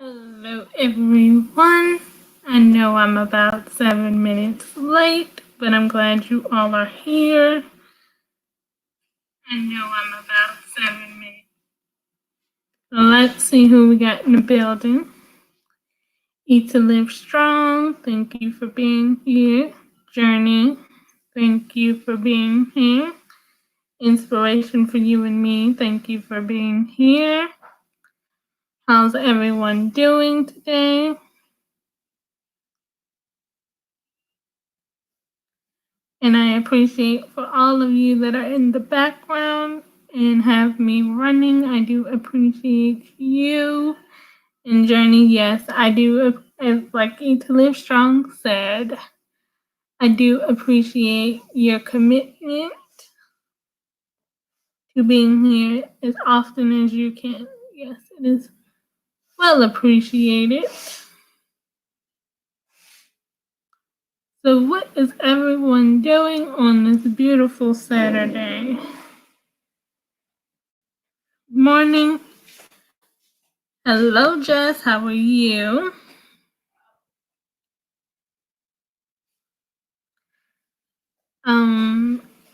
Hello everyone. I know I'm about 7 minutes late, but I'm glad you all are here. I know I'm about 7 minutes. So let's see who we got in the building. Eat to Live Strong, thank you for being here. Journey, thank you for being here. Inspiration for You and Me, thank you for being here. How's everyone doing today? And I appreciate for all of you that are in the background and have me running. I do appreciate you. And Journey, yes, I do, like Eat to Live Strong said, I do appreciate your commitment to being here as often as you can. Yes, it is well appreciated. So what is everyone doing on this beautiful Saturday? Morning. Hello, Jess. How are you?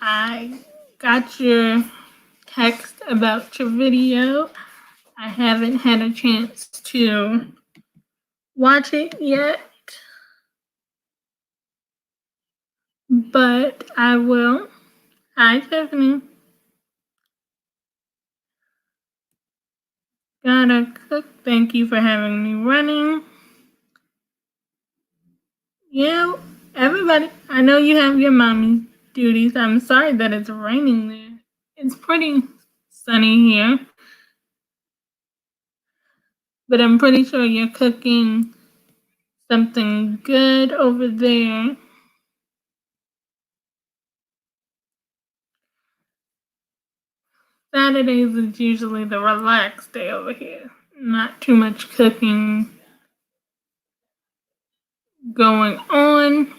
I got your text about your video. I haven't had a chance to watch it yet, but I will. Hi, Tiffany. Gotta cook. Thank you for having me running. Yeah, everybody, I know you have your mommy duties. I'm sorry that it's raining there. It's pretty sunny here. But I'm pretty sure you're cooking something good over there. Saturdays is usually the relaxed day over here. Not too much cooking going on,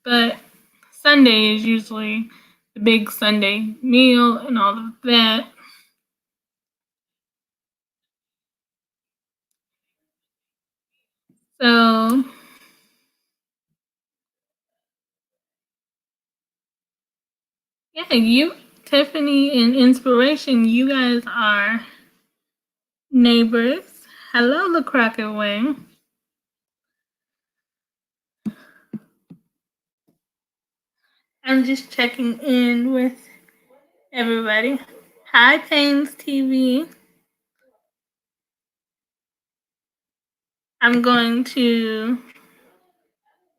but Sunday is usually the big Sunday meal and all of that. So, yeah, you, Tiffany, and Inspiration, you guys are neighbors. Hello, the Crockett Way. I'm just checking in with everybody. Hi, Pains TV. I'm going to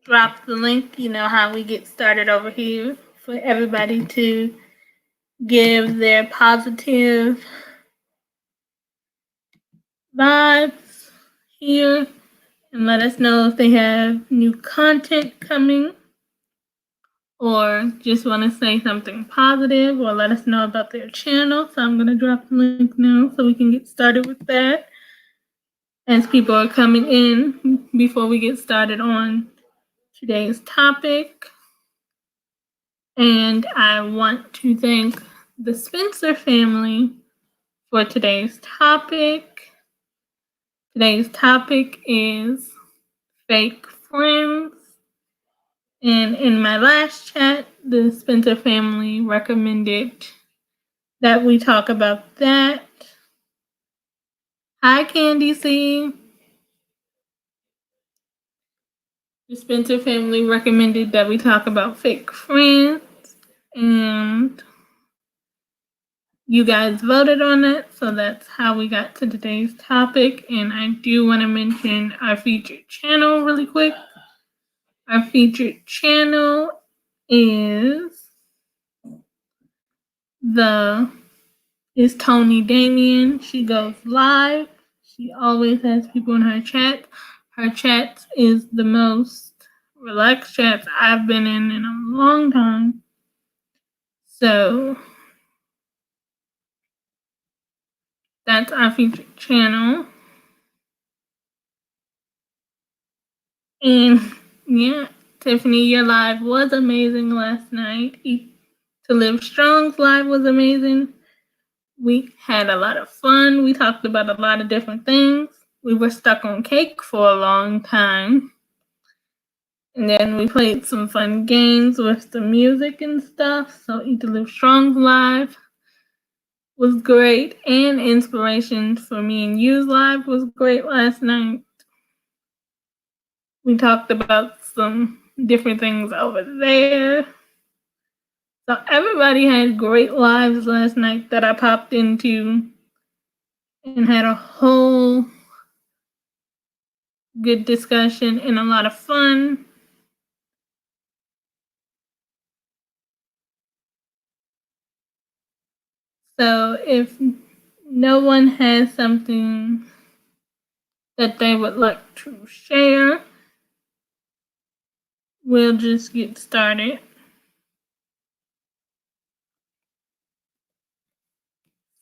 drop the link, you know how we get started over here, for everybody to give their positive vibes here and let us know if they have new content coming or just want to say something positive or let us know about their channel. So I'm going to drop the link now so we can get started with that as people are coming in before we get started on today's topic. And I want to thank the Spencer family for today's topic. Today's topic is fake friends. And in my last chat, the Spencer family recommended that we talk about that. Hi, Candy C. The Spencer family recommended that we talk about fake friends, and you guys voted on it, so that's how we got to today's topic. And I do want to mention our featured channel really quick. Our featured channel is Tony Damien. She goes live. She always has people in her chat. Her chat is the most relaxed chats I've been in a long time. So that's our featured channel. And yeah, Tiffany, your live was amazing last night. Eat to Live Strong's live was amazing. We had a lot of fun. We talked about a lot of different things. we were stuck on cake for a long time. And then we played some fun games with the music and stuff. So Eat to Live Strong Live was great, and Inspiration for Me and You's Live was great last night. We talked about some different things over there. So everybody had great lives last night that I popped into and had a whole good discussion and a lot of fun. So if no one has something that they would like to share, we'll just get started.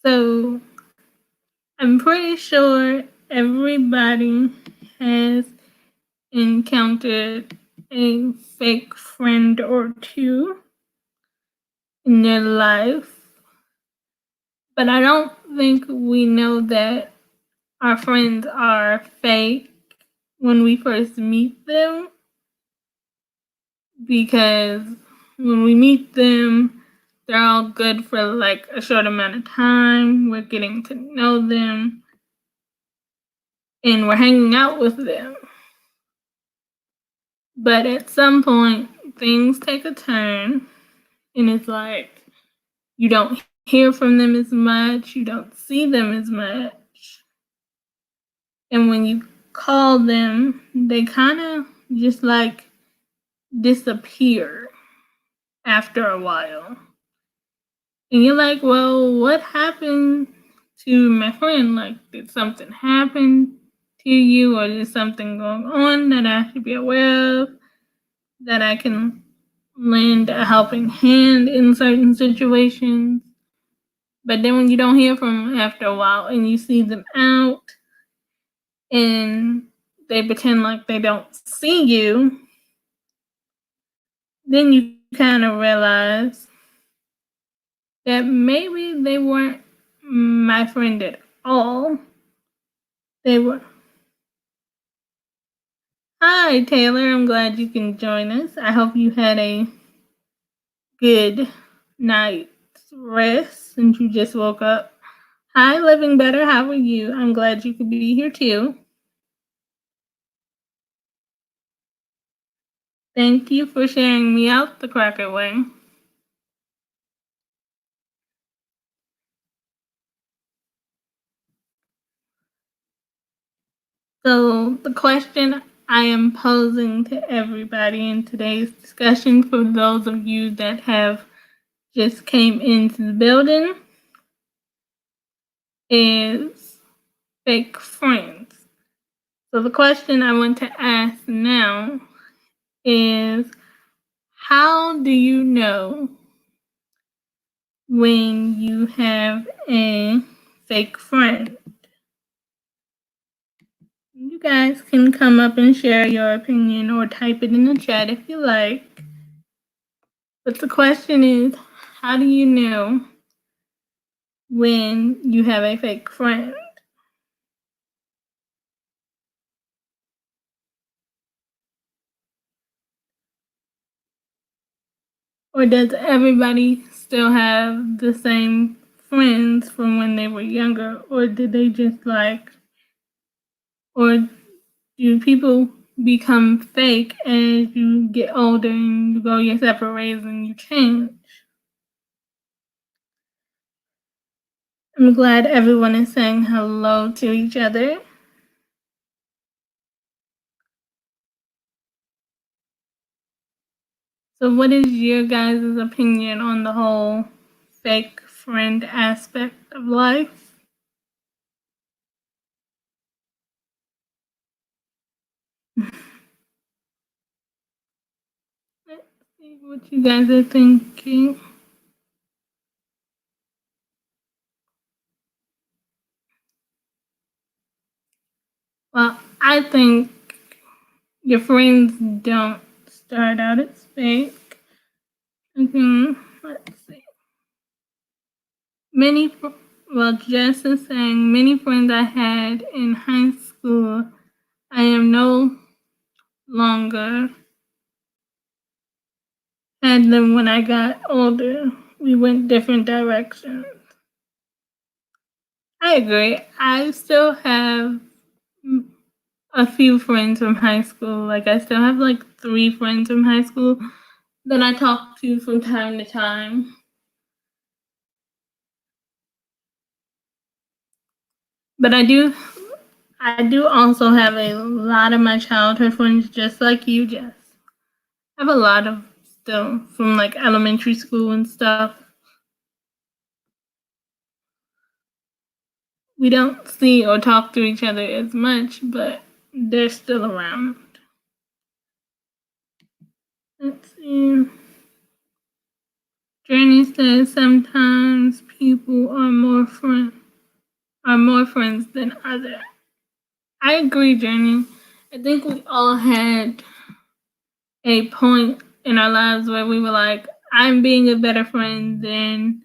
So I'm pretty sure everybody has encountered a fake friend or two in their life, but I don't think we know that our friends are fake when we first meet them, because when we meet them, they're all good for like a short amount of time. We're getting to know them and we're hanging out with them. But at some point, things take a turn, and it's like you don't hear from them as much, you don't see them as much. And when you call them, they kind of just like disappear after a while. And you're like, well, what happened to my friend? Like, did something happen to you, or is something going on that I should be aware of, that I can lend a helping hand in certain situations? But then when you don't hear from them after a while and you see them out and they pretend like they don't see you, then you kind of realize that maybe they weren't my friend at all. They were. Hi, Taylor. I'm glad you can join us. I hope you had a good night's rest since you just woke up. Hi, Living Better. How are you? I'm glad you could be here too. Thank you for sharing me out the Crockett Way. So the question I am posing to everybody in today's discussion, for those of you that have just came into the building, is fake friends. So the question I want to ask now is, how do you know when you have a fake friend? You guys can come up and share your opinion or type it in the chat if you like. But the question is, how do you know when you have a fake friend? Or does everybody still have the same friends from when they were younger? Or did they just like, or do people become fake as you get older and you go your separate ways and you change? I'm glad everyone is saying hello to each other. So what is your guys' opinion on the whole fake friend aspect of life? Let's see what you guys are thinking. Well, I think your friends don't start out as fake. Let's see. Well, Jess is saying, many friends I had in high school, I am no longer had them when I got older. We went different directions. I agree. I still have a few friends from high school. Like, I still have like 3 friends from high school that I talk to from time to time. But I do also have a lot of my childhood friends, just like you, Jess. I have a lot of still from like elementary school and stuff. We don't see or talk to each other as much, but they're still around. Let's see. Journey says sometimes people are more friends than others. I agree, Journey. I think we all had a point in our lives where we were like, I'm being a better friend than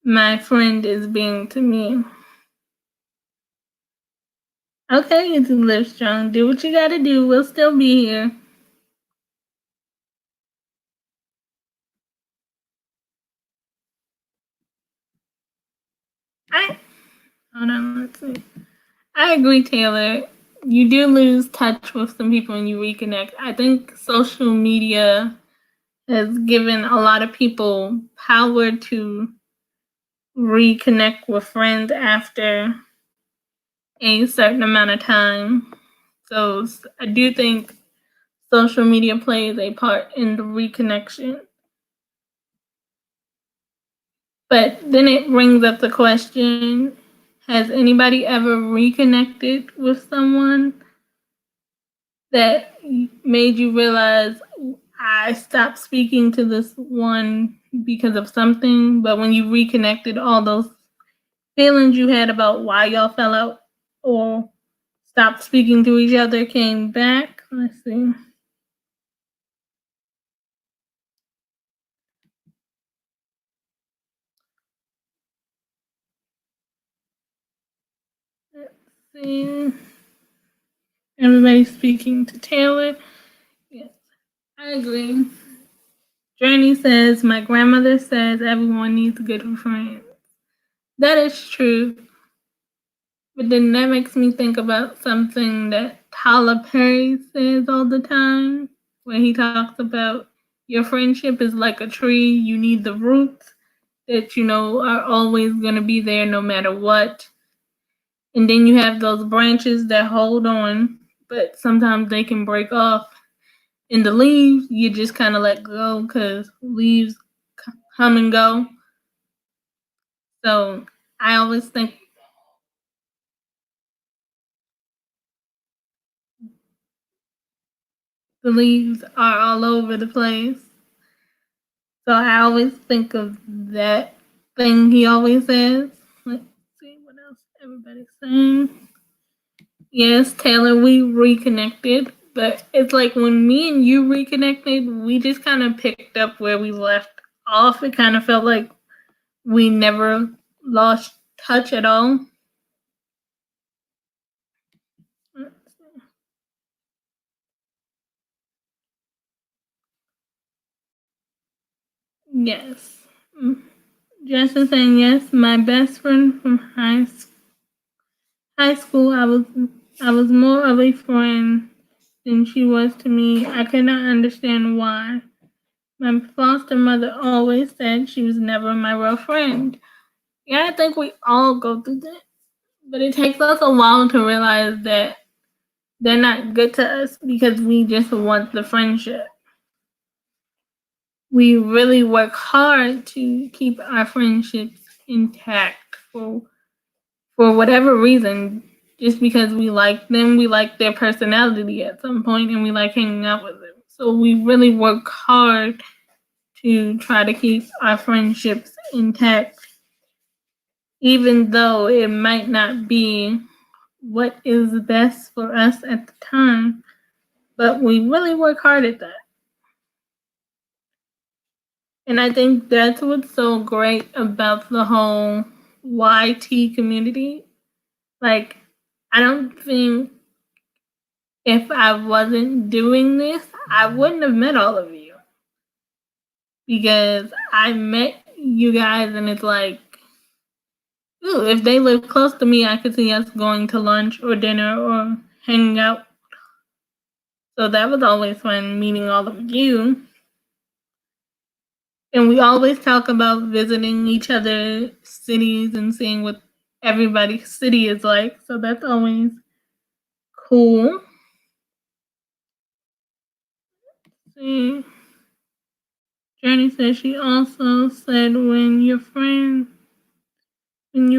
my friend is being to me. Okay, it's Live Strong. Do what you gotta do. We'll still be here. Hold on, let's see. I agree, Taylor. You do lose touch with some people when you reconnect. I think social media has given a lot of people power to reconnect with friends after a certain amount of time. So I do think social media plays a part in the reconnection. But then it brings up the question, has anybody ever reconnected with someone that made you realize I stopped speaking to this one because of something, but when you reconnected, all those feelings you had about why y'all fell out or stopped speaking to each other came back? Let's see. Let's see. Everybody's speaking to Taylor. Yes, I agree. Journey says, my grandmother says everyone needs good friends. That is true. But then that makes me think about something that Tyler Perry says all the time, when he talks about your friendship is like a tree. You need the roots that you know are always going to be there no matter what. And then you have those branches that hold on, but sometimes they can break off. And the leaves, you just kind of let go because leaves come and go. So I always think the leaves are all over the place. So I always think of that thing he always says. Let's see what else everybody's saying. Yes, Taylor, we reconnected, but it's like when me and you reconnected, we just kind of picked up where we left off. It kind of felt like we never lost touch at all. Yes. Jess is saying yes. My best friend from high school, I was more of a friend than she was to me. I could not understand why. My foster mother always said she was never my real friend. Yeah, I think we all go through that. But it takes us a while to realize that they're not good to us because we just want the friendship. We really work hard to keep our friendships intact for whatever reason. Just because we like them, we like their personality at some point, and we like hanging out with them. So we really work hard to try to keep our friendships intact, even though it might not be what is best for us at the time, but we really work hard at that. And I think that's what's so great about the whole YT community. Like, I don't think if I wasn't doing this, I wouldn't have met all of you. Because I met you guys and it's like, ooh, if they live close to me, I could see us going to lunch or dinner or hanging out. So that was always fun meeting all of you. And we always talk about visiting each other's cities and seeing what everybody's city is like. So that's always cool. See. Journey says she also said when you and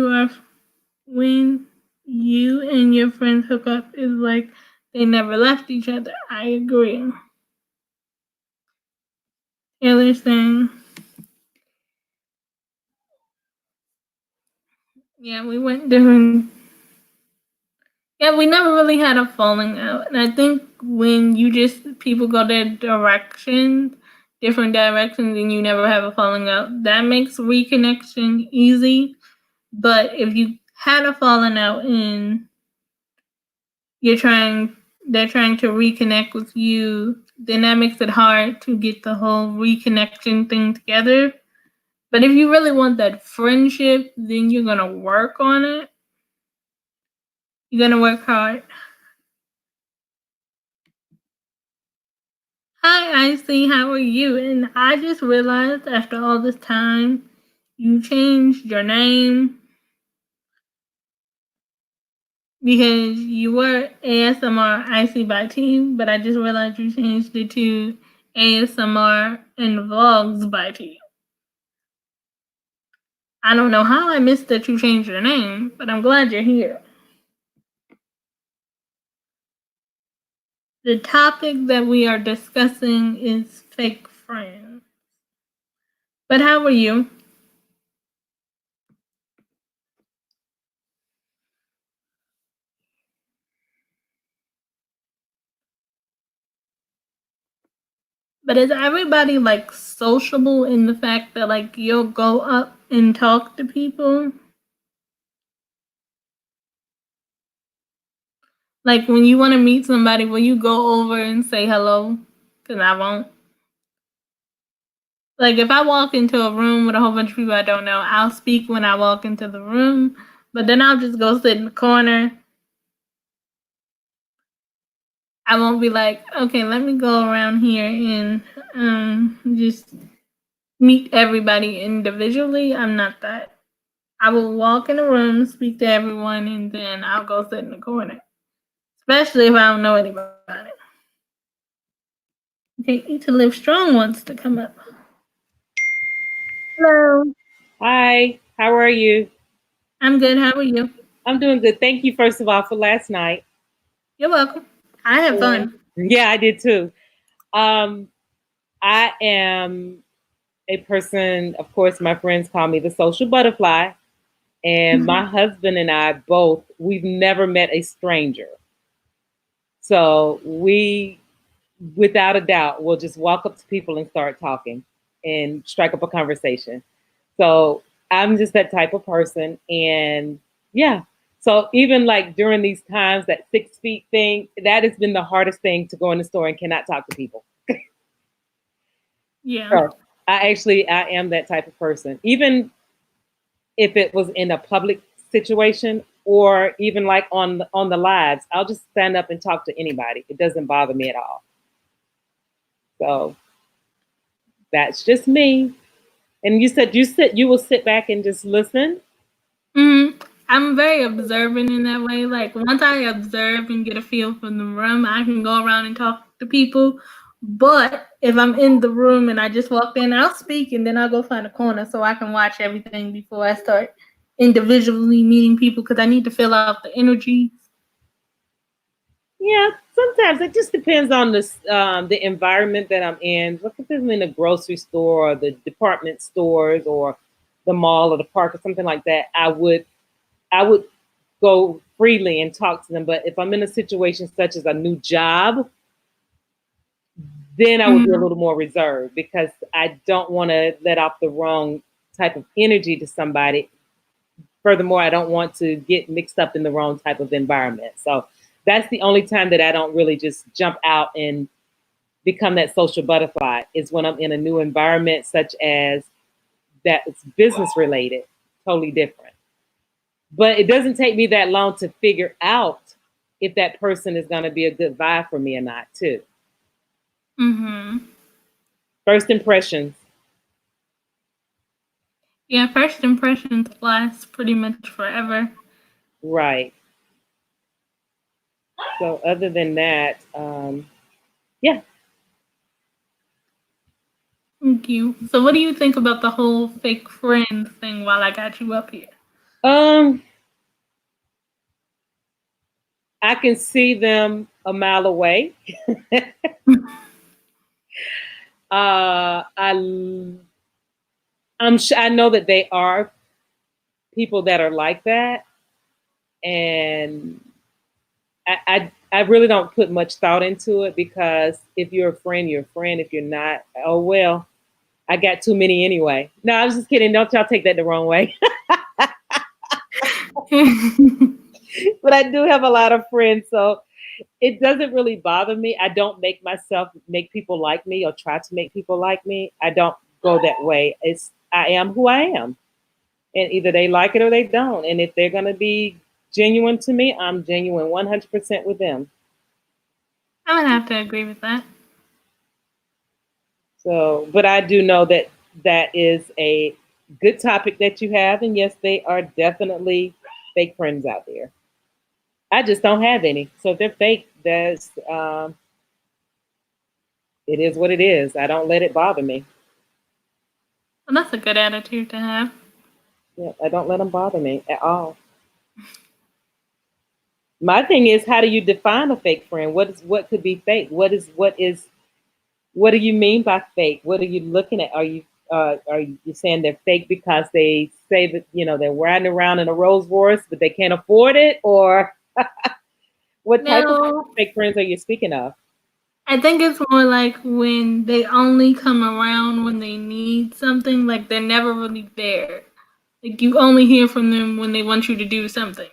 your friends hook up is like they never left each other. I agree. Taylor saying, yeah, we went different. Yeah, we never really had a falling out. And I think when people go their directions, different directions, and you never have a falling out, that makes reconnection easy. But if you had a falling out and they're trying to reconnect with you, then that makes it hard to get the whole reconnection thing together. But if you really want that friendship, then you're gonna work on it. You're gonna work hard. Hi, Icy, how are you? And I just realized after all this time, you changed your name because you were ASMR Icy by T, but I just realized you changed it to ASMR and Vlogs by T. I don't know how I missed that you changed your name, but I'm glad you're here. The topic that we are discussing is fake friends. But how are you? But is everybody like sociable in the fact that like you'll go up and talk to people? Like when you want to meet somebody, will you go over and say hello? Because I won't. Like if I walk into a room with a whole bunch of people I don't know, I'll speak when I walk into the room, but then I'll just go sit in the corner. I won't be like, okay, let me go around here and just meet everybody individually. I'm not that. I will walk in a room, speak to everyone, and then I'll go sit in the corner. Especially if I don't know anybody. Okay, Eat to Live Strong wants to come up. Hello. Hi, how are you? I'm good. How are you? I'm doing good. Thank you, first of all, for last night. You're welcome. I had fun. Yeah, I did too. Um, I am a person, of course, my friends call me the social butterfly. And my husband and I both, we've never met a stranger. So we, without a doubt, will just walk up to people and start talking and strike up a conversation. So I'm just that type of person. And yeah, so even like during these times, that 6 feet thing, that has been the hardest thing to go in the store and cannot talk to people. Yeah. So I am that type of person. Even if it was in a public situation or even like on the lives, I'll just stand up and talk to anybody. It doesn't bother me at all. So that's just me. And you said you will sit back and just listen. I'm very observant in that way. Like once I observe and get a feel from the room, I can go around and talk to people. But if I'm in the room and I just walked in, I'll speak and then I'll go find a corner so I can watch everything before I start individually meeting people because I need to fill out the energy. Yeah, sometimes it just depends on the environment that I'm in. Look, if I'm in a grocery store or the department stores or the mall or the park or something like that, I would go freely and talk to them. But if I'm in a situation such as a new job, then I would be a little more reserved because I don't want to let off the wrong type of energy to somebody furthermore, I don't want to get mixed up in the wrong type of environment. So that's the only time that I don't really just jump out and become that social butterfly, is when I'm in a new environment, such as that it's business related, totally different. But it doesn't take me that long to figure out if that person is going to be a good vibe for me or not, too. Mm-hmm. First impressions. Yeah, first impressions last pretty much forever. Right. So other than that, yeah. Thank you. So what do you think about the whole fake friends thing while I got you up here? Um, I can see them a mile away. I know that they are people that are like that, and I really don't put much thought into it, because if you're a friend, you're a friend. If you're not, oh well, I got too many anyway. No, I was just kidding. Don't y'all take that the wrong way. But I do have a lot of friends, so it doesn't really bother me. I don't make people like me, or try to make people like me. I don't go that way. I am who I am, and either they like it or they don't. And if they're gonna be genuine to me, I'm genuine 100% with them. I would have to agree with that. So, but I do know that that is a good topic that you have, and yes, they are definitely fake friends out there. I just don't have any. So if they're fake, it is what it is. I don't let it bother me. Well, that's a good attitude to have. Yeah, I don't let them bother me at all. My thing is, how do you define a fake friend? What could be fake? What do you mean by fake? What are you looking at? Are you saying they're fake because they say that they're riding around in a Rolls Royce but they can't afford it, or what type of No, fake friends are you speaking of? I think it's more like when they only come around when they need something, like they're never really there. Like you only hear from them when they want you to do something.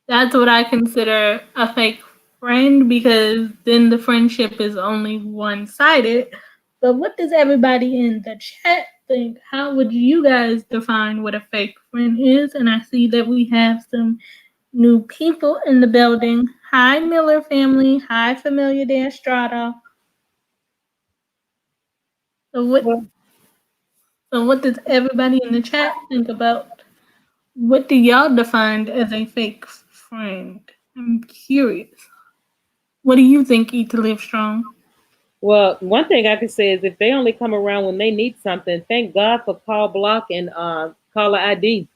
That's what I consider a fake friend, because then the friendship is only one sided. But what does everybody in the chat think? How would you guys define what a fake friend is? And I see that we have some new people in the building. Hi, Miller family. Hi, Familia de Estrada. So what? Well, So what does everybody in the chat think about? What do y'all define as a fake friend? I'm curious. What do you think, Eat to Live Strong? well, one thing I can say is, if they only come around when they need something, thank God for call block and caller ID.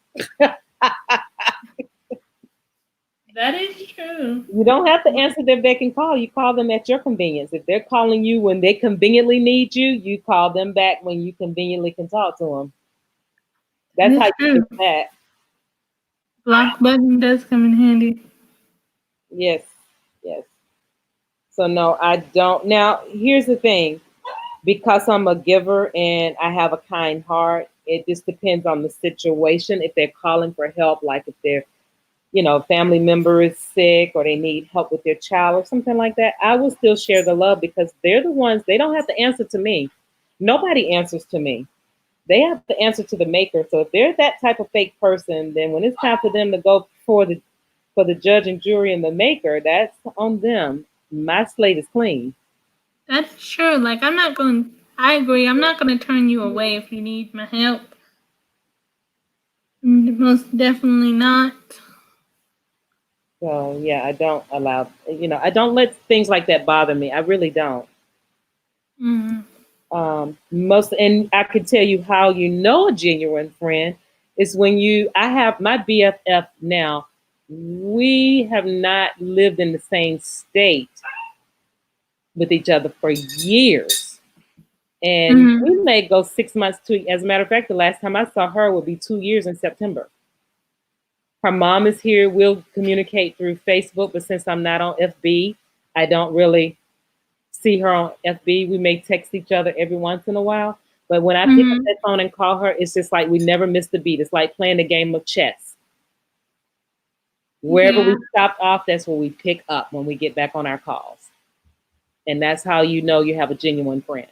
That is true. You don't have to answer their beck and call. You call them at your convenience. If they're calling you when they conveniently need you, you call them back when you conveniently can talk to them. That's how you do that. Block button does come in handy. Yes, yes. So no, I don't. Now, here's the thing. Because I'm a giver and I have a kind heart, it just depends on the situation. If they're calling for help, like if their family member is sick, or they need help with their child or something like that, I will still share the love, because they're the ones, they don't have to answer to me. Nobody answers to me. They have to answer to the maker. So if they're that type of fake person, then when it's time for them to go for the judge and jury and the maker, that's on them. My slate is clean. That's true. Like, I agree. I'm not going to turn you away if you need my help. Most definitely not. So yeah, I don't allow, I don't let things like that bother me. I really don't. Mm. And I can tell you how you know a genuine friend is when I have my BFF now. We have not lived in the same state with each other for years. And we may go 6 months as a matter of fact, the last time I saw her will be 2 years in September. Her mom is here. We'll communicate through Facebook, but since I'm not on FB, I don't really see her on FB. We may text each other every once in a while. But when I pick up that phone and call her, it's just like we never missed a beat. It's like playing a game of chess. Wherever Yeah. we stopped off, that's where we pick up when we get back on our calls. And that's how you know you have a genuine friend.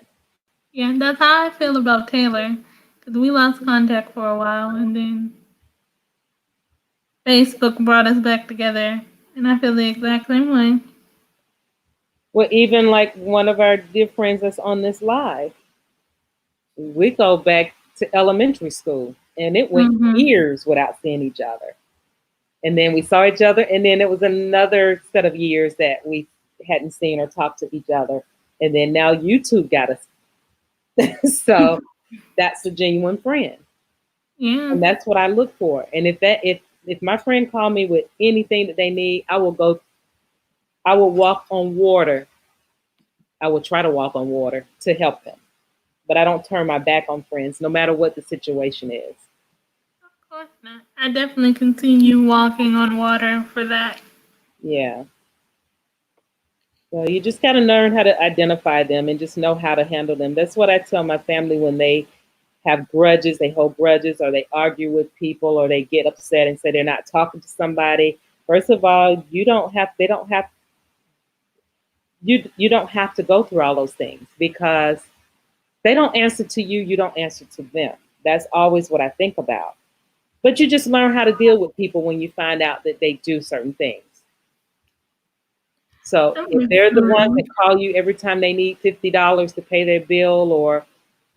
Yeah, that's how I feel about Taylor. Because we lost contact for a while and then Facebook brought us back together. And I feel the exact same way. Well, even like one of our dear friends that's on this live, we go back to elementary school and it went Mm-hmm. years without seeing each other. And then we saw each other, and then it was another set of years that we hadn't seen or talked to each other. And then now YouTube got us. So that's a genuine friend. Yeah. And that's what I look for. And if my friend call me with anything that they need, I will walk on water. I will try to walk on water to help them. But I don't turn my back on friends, no matter what the situation is. Of course not. I definitely continue walking on water for that. Yeah. So you just got to learn how to identify them and just know how to handle them. That's what I tell my family when they have grudges, they hold grudges, or they argue with people, or they get upset and say they're not talking to somebody. First of all, they don't have, you don't have to go through all those things because they don't answer to you, you don't answer to them. That's always what I think about. But you just learn how to deal with people when you find out that they do certain things. So That if was they're the ones true. that call you every time they need $50 to pay their bill or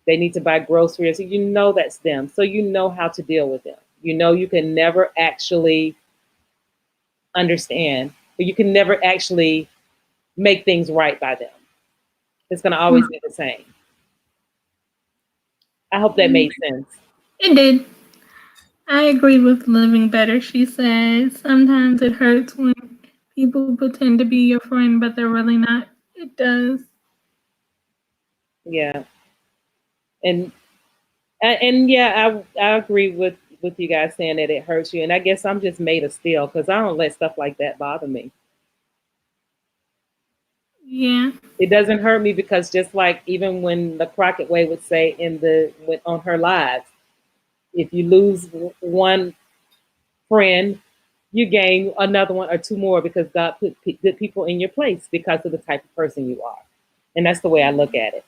they need to buy groceries, you know that's them. So you know how to deal with them. You know you can never actually understand, but you can never actually make things right by them. It's going to always be the same. I hope that made sense. It did. I agree with Living Better. She says sometimes it hurts when people pretend to be your friend, but they're really not. It does. Yeah. And and yeah, I agree with you guys saying that it hurts you. And I guess I'm just made of steel because I don't let stuff like that bother me. Yeah. It doesn't hurt me because just like even when the Crockett Way would say on her lives, if you lose one friend, you gain another one or two more because God put good people in your place because of the type of person you are, and that's the way I look at it.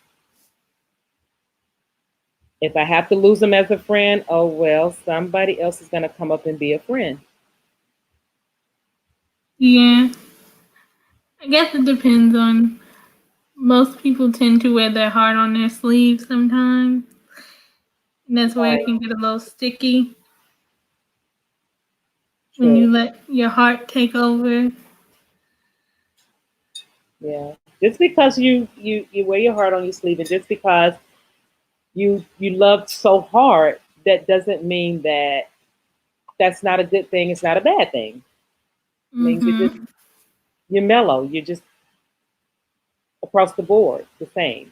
If I have to lose them as a friend, oh well, somebody else is going to come up and be a friend. Yeah. I guess it depends on. Most people tend to wear their heart on their sleeve sometimes. And that's where it Right. can get a little sticky when True. you let your heart take over. Yeah. Just because you wear your heart on your sleeve, and just because you loved so hard, that doesn't mean that that's not a good thing. It's not a bad thing. It means Mm-hmm. you're mellow. You're just across the board the same.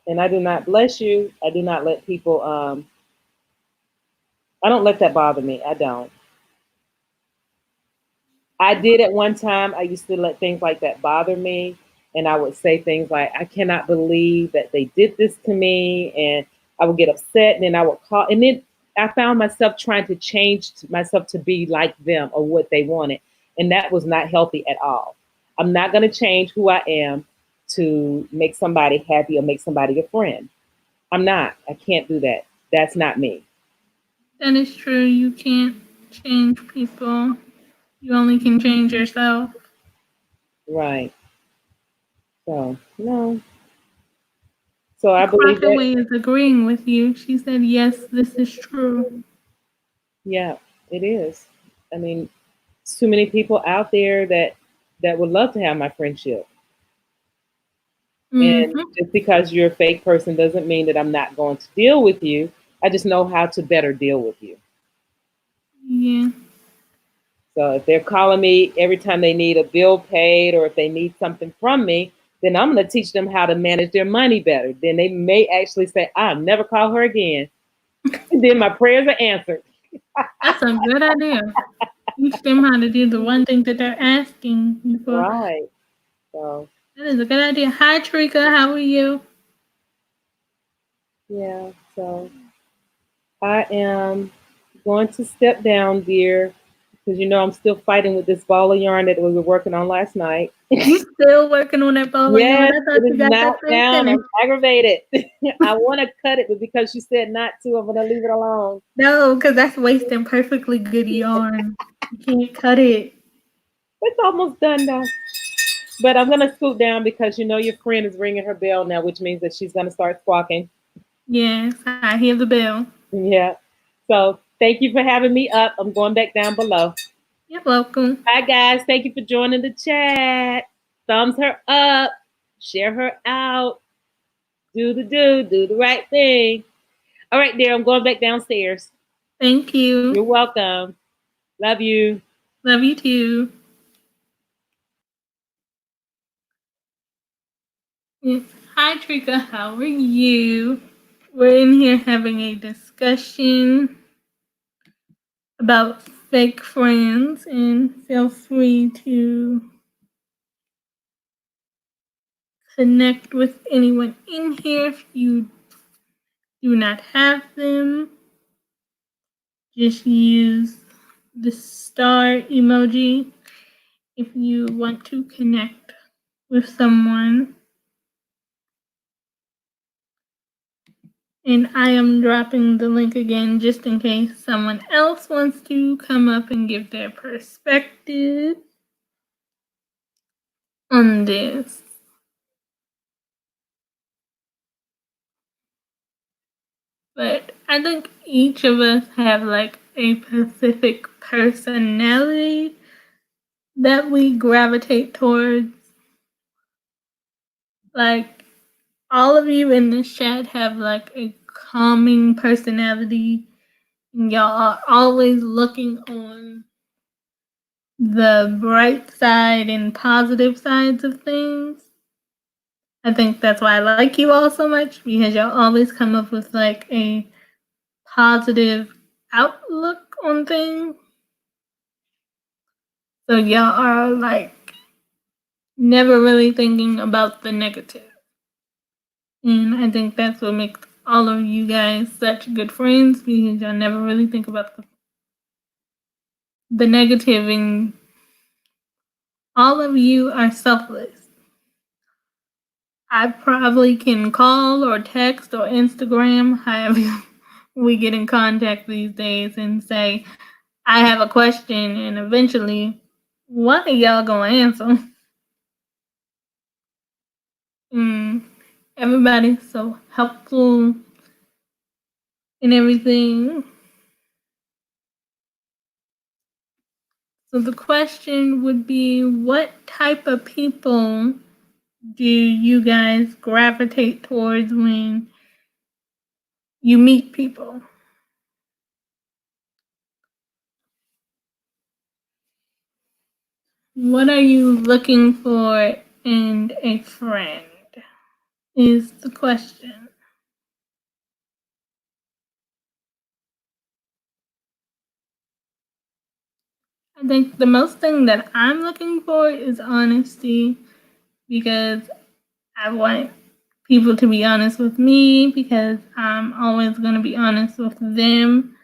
And I do not bless you. I do not let people. I don't let that bother me. I don't. I did at one time. I used to let things like that bother me, and I would say things like, "I cannot believe that they did this to me," and I would get upset, and then I would call, and then I found myself trying to change myself to be like them or what they wanted, and that was not healthy at all. I'm not going to change who I am to make somebody happy or make somebody a friend. I'm not. I can't do that. That's not me. That is true. You can't change people. You only can change yourself. Right. So no. So I And believe Crockett that. Way is agreeing with you. She said, yes, this is true. Yeah, it is. I mean, there's too many people out there that would love to have my friendship. And Mm-hmm. just because you're a fake person doesn't mean that I'm not going to deal with you. I just know how to better deal with you. Yeah. So if they're calling me every time they need a bill paid or if they need something from me, then I'm going to teach them how to manage their money better. Then they may actually say, I'll never call her again. And then my prayers are answered. That's a good idea. Teach them how to do the one thing that they're asking you for. Right. So, That is a good idea. Hi, Trika. How are you? yeah. So I am going to step down, dear. because you know I'm still fighting with this ball of yarn that we were working on last night. You still working on that ball of yarn? Yes, I thought it you is got that not thing down. finished. I'm aggravated. I want to cut it, but because she said not to, I'm gonna leave it alone. No, because that's wasting perfectly good yarn. You can't cut it. It's almost done though. But I'm gonna scoot down because you know your friend is ringing her bell now, which means that she's gonna start squawking. Yes, I hear the bell. Yeah. So thank you for having me up. I'm going back down below. You're welcome. Hi guys, thank you for joining the chat. Thumbs her up, share her out, do the right thing. All right, dear, I'm going back downstairs. Thank you. You're welcome. Love you. Love you too. Yes. Hi, Trika. How are you? We're in here having a discussion about fake friends, and feel free to connect with anyone in here if you do not have them. Just use the star emoji if you want to connect with someone. And I am dropping the link again just in case someone else wants to come up and give their perspective on this. But I think each of us have like a specific personality that we gravitate towards. Like all of you in this chat have like a calming personality. And y'all are always looking on the bright side and positive sides of things. I think that's why I like you all so much, because y'all always come up with like a positive outlook on things. So y'all are like never really thinking about the negative. And I think that's what makes all of you guys such good friends, because y'all never really think about the negative, and all of you are selfless. I probably can call or text or Instagram, however we get in contact these days, and say, I have a question, and eventually, one of y'all gonna answer. Everybody's so helpful and everything. So the question would be, what type of people do you guys gravitate towards when you meet people? What are you looking for in a friend? Is the question. I think the most thing that I'm looking for is honesty, because I want people to be honest with me, because I'm always going to be honest with them.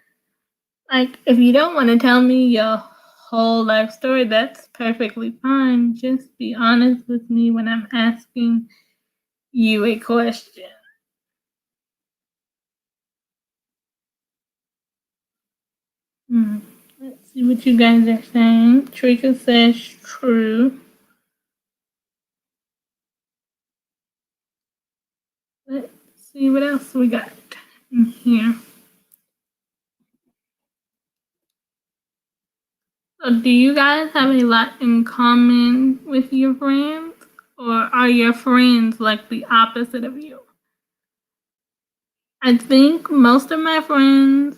Like, if you don't want to tell me your whole life story, that's perfectly fine. Just be honest with me when I'm asking you a question. Let's see what you guys are saying. Trika says true. Let's see what else we got in here. So do you guys have a lot in common with your friends? Or are your friends like the opposite of you? I think most of my friends,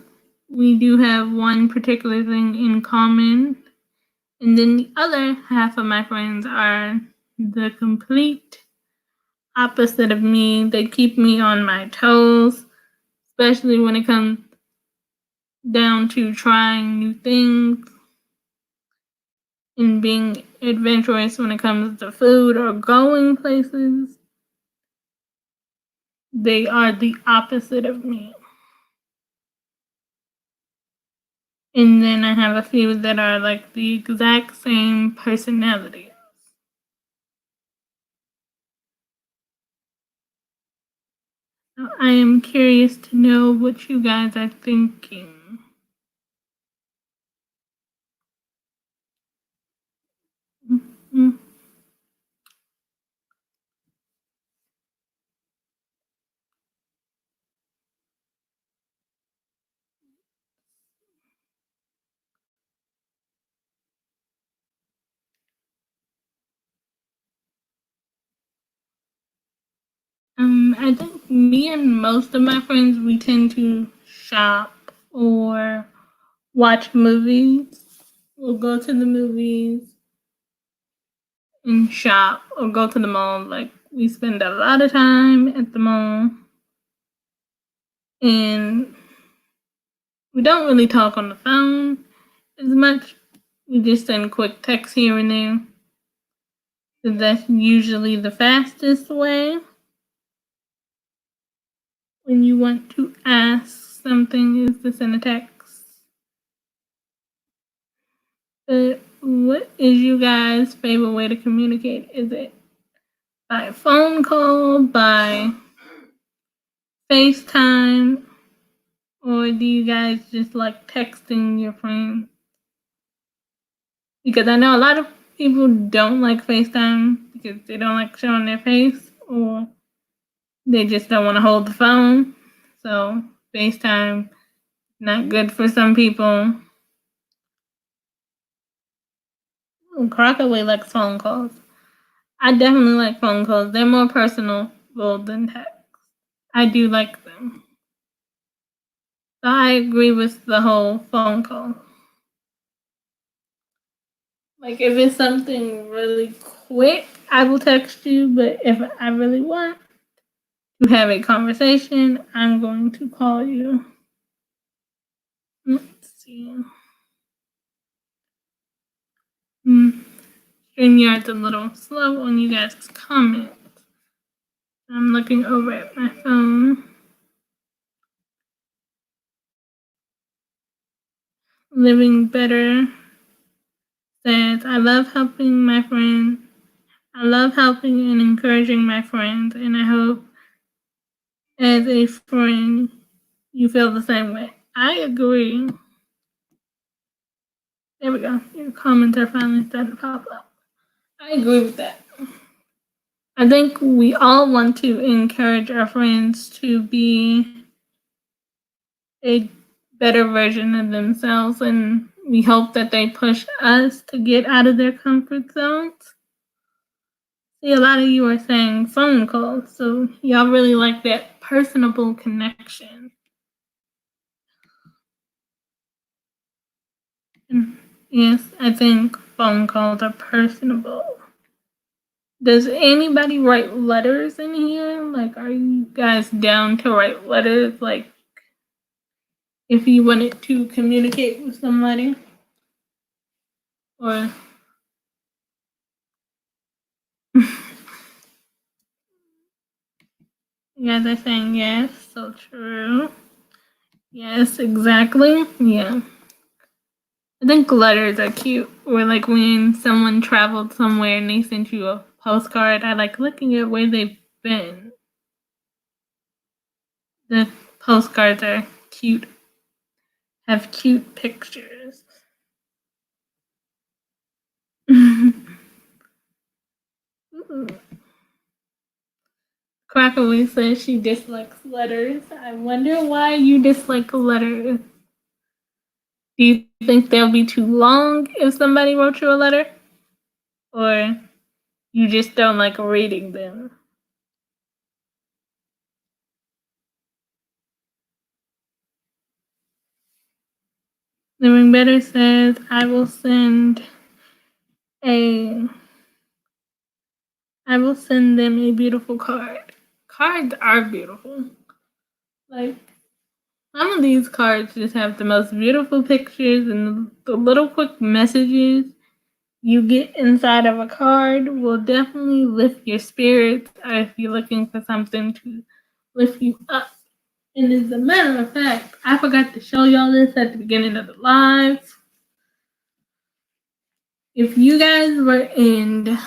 we do have one particular thing in common. And then the other half of my friends are the complete opposite of me. They keep me on my toes, especially when it comes down to trying new things and being adventurous when it comes to food or going places. They are the opposite of me. And then I have a few that are like the exact same personality. So I am curious to know what you guys are thinking. Mm-hmm. I think me and most of my friends, we tend to shop or watch movies. We'll go to the movies and shop or go to the mall. Like, we spend a lot of time at the mall. And we don't really talk on the phone as much. We just send quick texts here and there. So that's usually the fastest way. When you want to ask something, is to send a text. But what is you guys' favorite way to communicate? Is it by phone call, by FaceTime, or do you guys just like texting your friends? Because I know a lot of people don't like FaceTime because they don't like showing their face, or they just don't want to hold the phone. So FaceTime, not good for some people. Crockett Way likes phone calls. I definitely like phone calls. They're more personal than text. I do like them. So I agree with the whole phone call. Like, if it's something really quick, I will text you. But if I really want to have a conversation, I'm going to call you. Let's see. StreamYard's a little slow on you guys' comments. I'm looking over at my phone. Living Better says, I love helping my friends. I love helping and encouraging my friends, and I hope as a friend you feel the same way. I agree. There we go. Your comments are finally starting to pop up. I agree with that. I think we all want to encourage our friends to be a better version of themselves, and we hope that they push us to get out of their comfort zones. See, a lot of you are saying phone calls, so y'all really like that personable connection. And yes, I think phone calls are personable. Does anybody write letters in here? Like, are you guys down to write letters? Like, if you wanted to communicate with somebody? Or you guys are saying yes, so true. Yes, exactly. Yeah. I think letters are cute. Or like when someone traveled somewhere and they sent you a postcard, I like looking at where they've been. The postcards are cute. Have cute pictures. Crockett says she dislikes letters. I wonder why you dislike letters. Do you think they'll be too long if somebody wrote you a letter? Or you just don't like reading them? Living Better says, I will send them a beautiful card. Cards are beautiful. Like, some of these cards just have the most beautiful pictures, and the little quick messages you get inside of a card will definitely lift your spirits, or if you're looking for something to lift you up. And as a matter of fact, I forgot to show y'all this at the beginning of the live. If you guys were in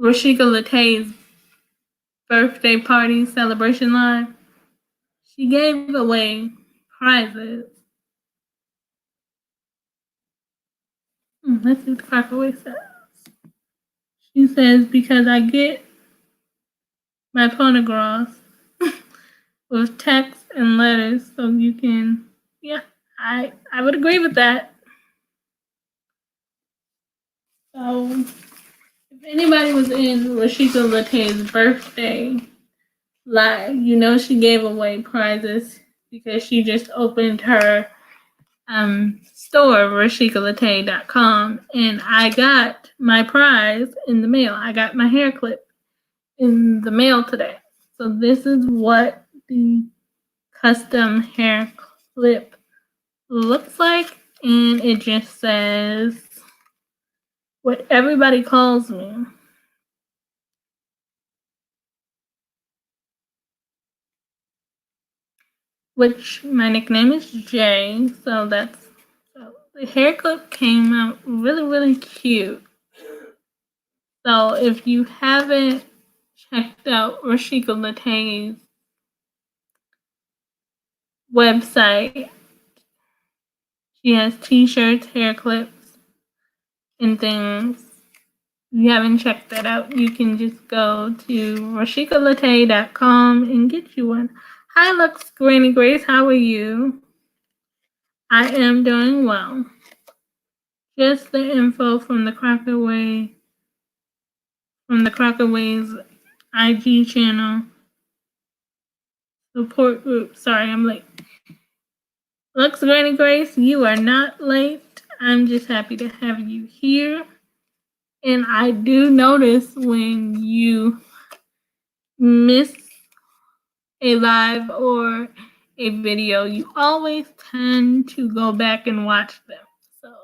Rashika Latay's birthday party celebration live, she gave away prizes. Let's see what the Crockett Way says. She says, because I get my phonographs with text and letters, so you can, yeah, I would agree with that. So, if anybody was in Rashika Latay's birthday live, you know she gave away prizes because she just opened her store, RashikaLatay.com, and I got my prize in the mail. I got my hair clip in the mail today. So this is what the custom hair clip looks like, and it just says what everybody calls me. Which my nickname is Jay, so the hair clip came out really, really cute. So if you haven't checked out Rashika Latay's website, she has t-shirts, hair clips, and things. If you haven't checked that out, you can just go to RashikaLatay.com and get you one. Hi, Luxgranny Grace. How are you? I am doing well. Just the info from the Crockett Way, from the Crockett Way's IG channel support group. Sorry, I'm late. Luxgranny Grace, you are not late. I'm just happy to have you here. And I do notice when you miss a live or a video, you always tend to go back and watch them. So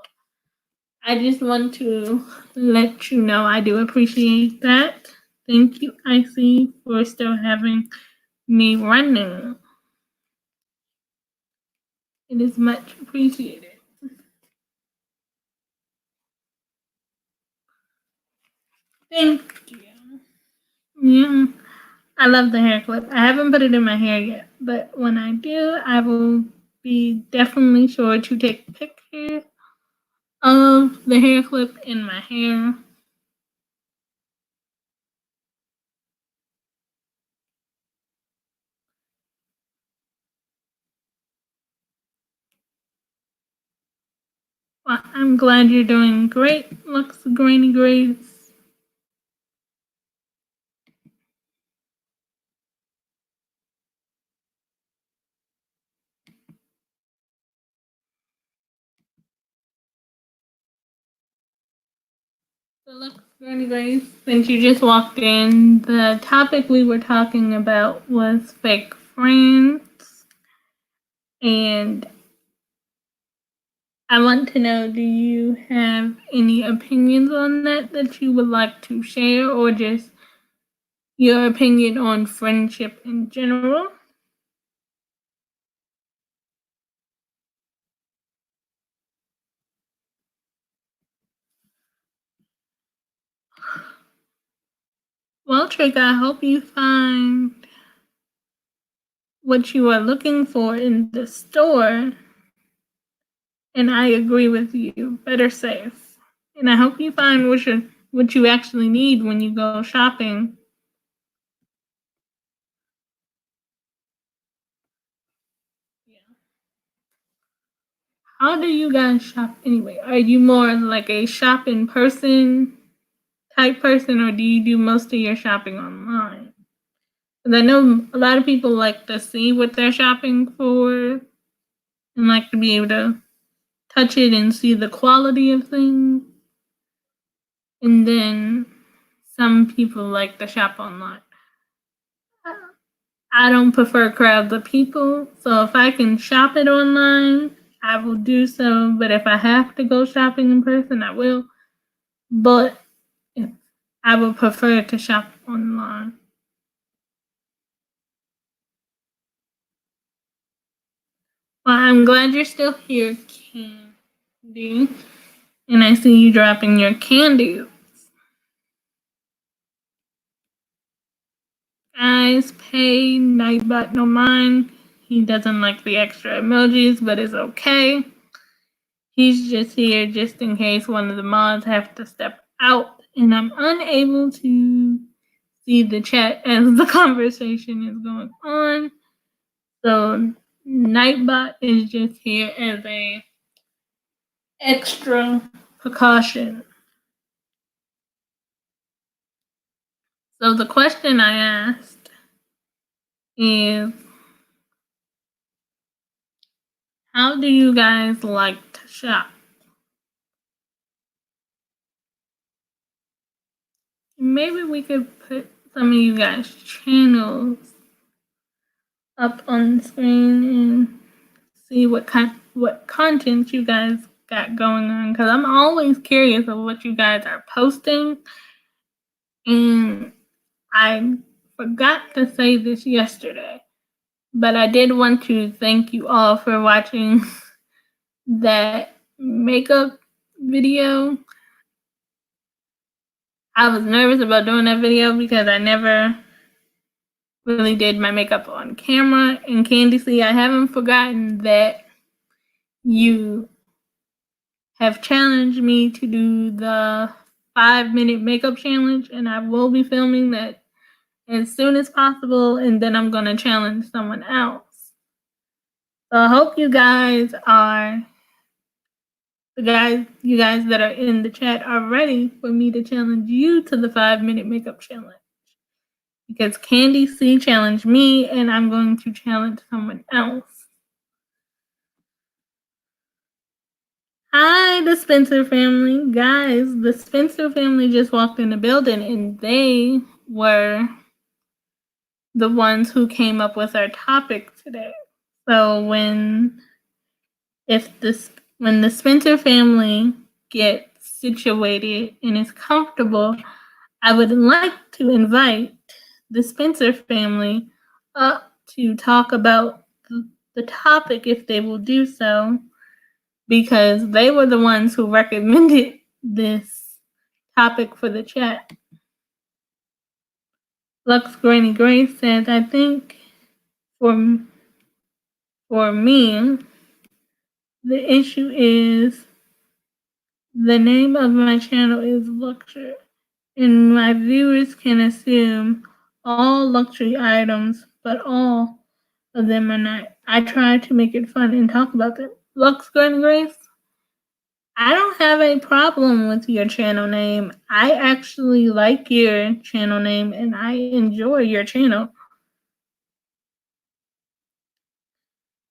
I just want to let you know I do appreciate that. Thank you, Icy, for still having me running. It is much appreciated. Thank you. Yeah, I love the hair clip. I haven't put it in my hair yet, but when I do, I will be definitely sure to take pictures of the hair clip in my hair. Well, I'm glad you're doing great, Luxgranny Grace. So, Luxgranny Grace, since you just walked in, the topic we were talking about was fake friends. And I want to know, do you have any opinions on that you would like to share, or just your opinion on friendship in general? Well, Trick, I hope you find what you are looking for in the store. And I agree with you. Better safe. And I hope you find what you actually need when you go shopping. How do you guys shop anyway? Are you more like a shop in person type person, or do you do most of your shopping online? Because I know a lot of people like to see what they're shopping for and like to be able to touch it and see the quality of things. And then some people like to shop online. I don't prefer crowds of people, so if I can shop it online, I will do so. But if I have to go shopping in person, I will. But if I would prefer to shop online. Well, I'm glad you're still here, Candy. And I see you dropping your candies. Guys, pay Nightbot no mind. He doesn't like the extra emojis, but it's okay. He's just here just in case one of the mods have to step out and I'm unable to see the chat as the conversation is going on. So Nightbot is just here as a extra precaution. So the question I asked is, how do you guys like to shop? Maybe we could put some of you guys' channels up on the screen and see what content you guys got going on, because I'm always curious of what you guys are posting. And I forgot to say this yesterday, but I did want to thank you all for watching that makeup video. I was nervous about doing that video because I never really did my makeup on camera. And Candy C, I haven't forgotten that you have challenged me to do the 5-minute makeup challenge, and I will be filming that as soon as possible, and then I'm gonna challenge someone else. So I hope you guys you guys that are in the chat are ready for me to challenge you to the 5-minute makeup challenge. Because Candy C challenged me, and I'm going to challenge someone else. Hi, the Spencer family. Guys, the Spencer family just walked in the building, and they were the ones who came up with our topic today. So when the Spencer family gets situated and is comfortable, I would like to invite the Spencer family up to talk about the topic if they will do so, because they were the ones who recommended this topic for the chat. Luxgranny Grace says, I think for me, the issue is the name of my channel is Luxury, and my viewers can assume all luxury items, but all of them are not. I try to make it fun and talk about them. Luxgranny Grace, I don't have a problem with your channel name. I actually like your channel name and I enjoy your channel.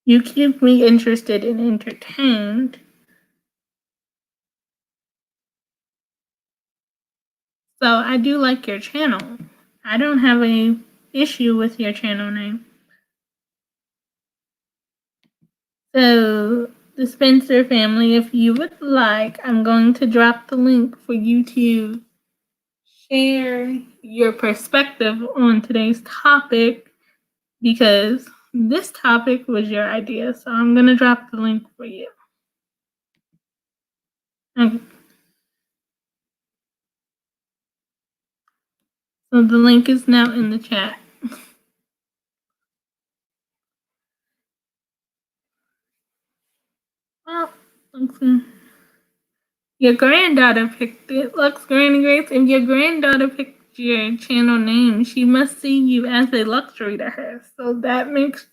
You keep me interested and entertained. So I do like your channel. I don't have an issue with your channel name. So the Spencer family, if you would like, I'm going to drop the link for you to share your perspective on today's topic, because this topic was your idea. So I'm going to drop the link for you. Okay. So the link is now in the chat. Well, your granddaughter picked it. Luxgranny Grace, if your granddaughter picked your channel name, she must see you as a luxury to her. So that makes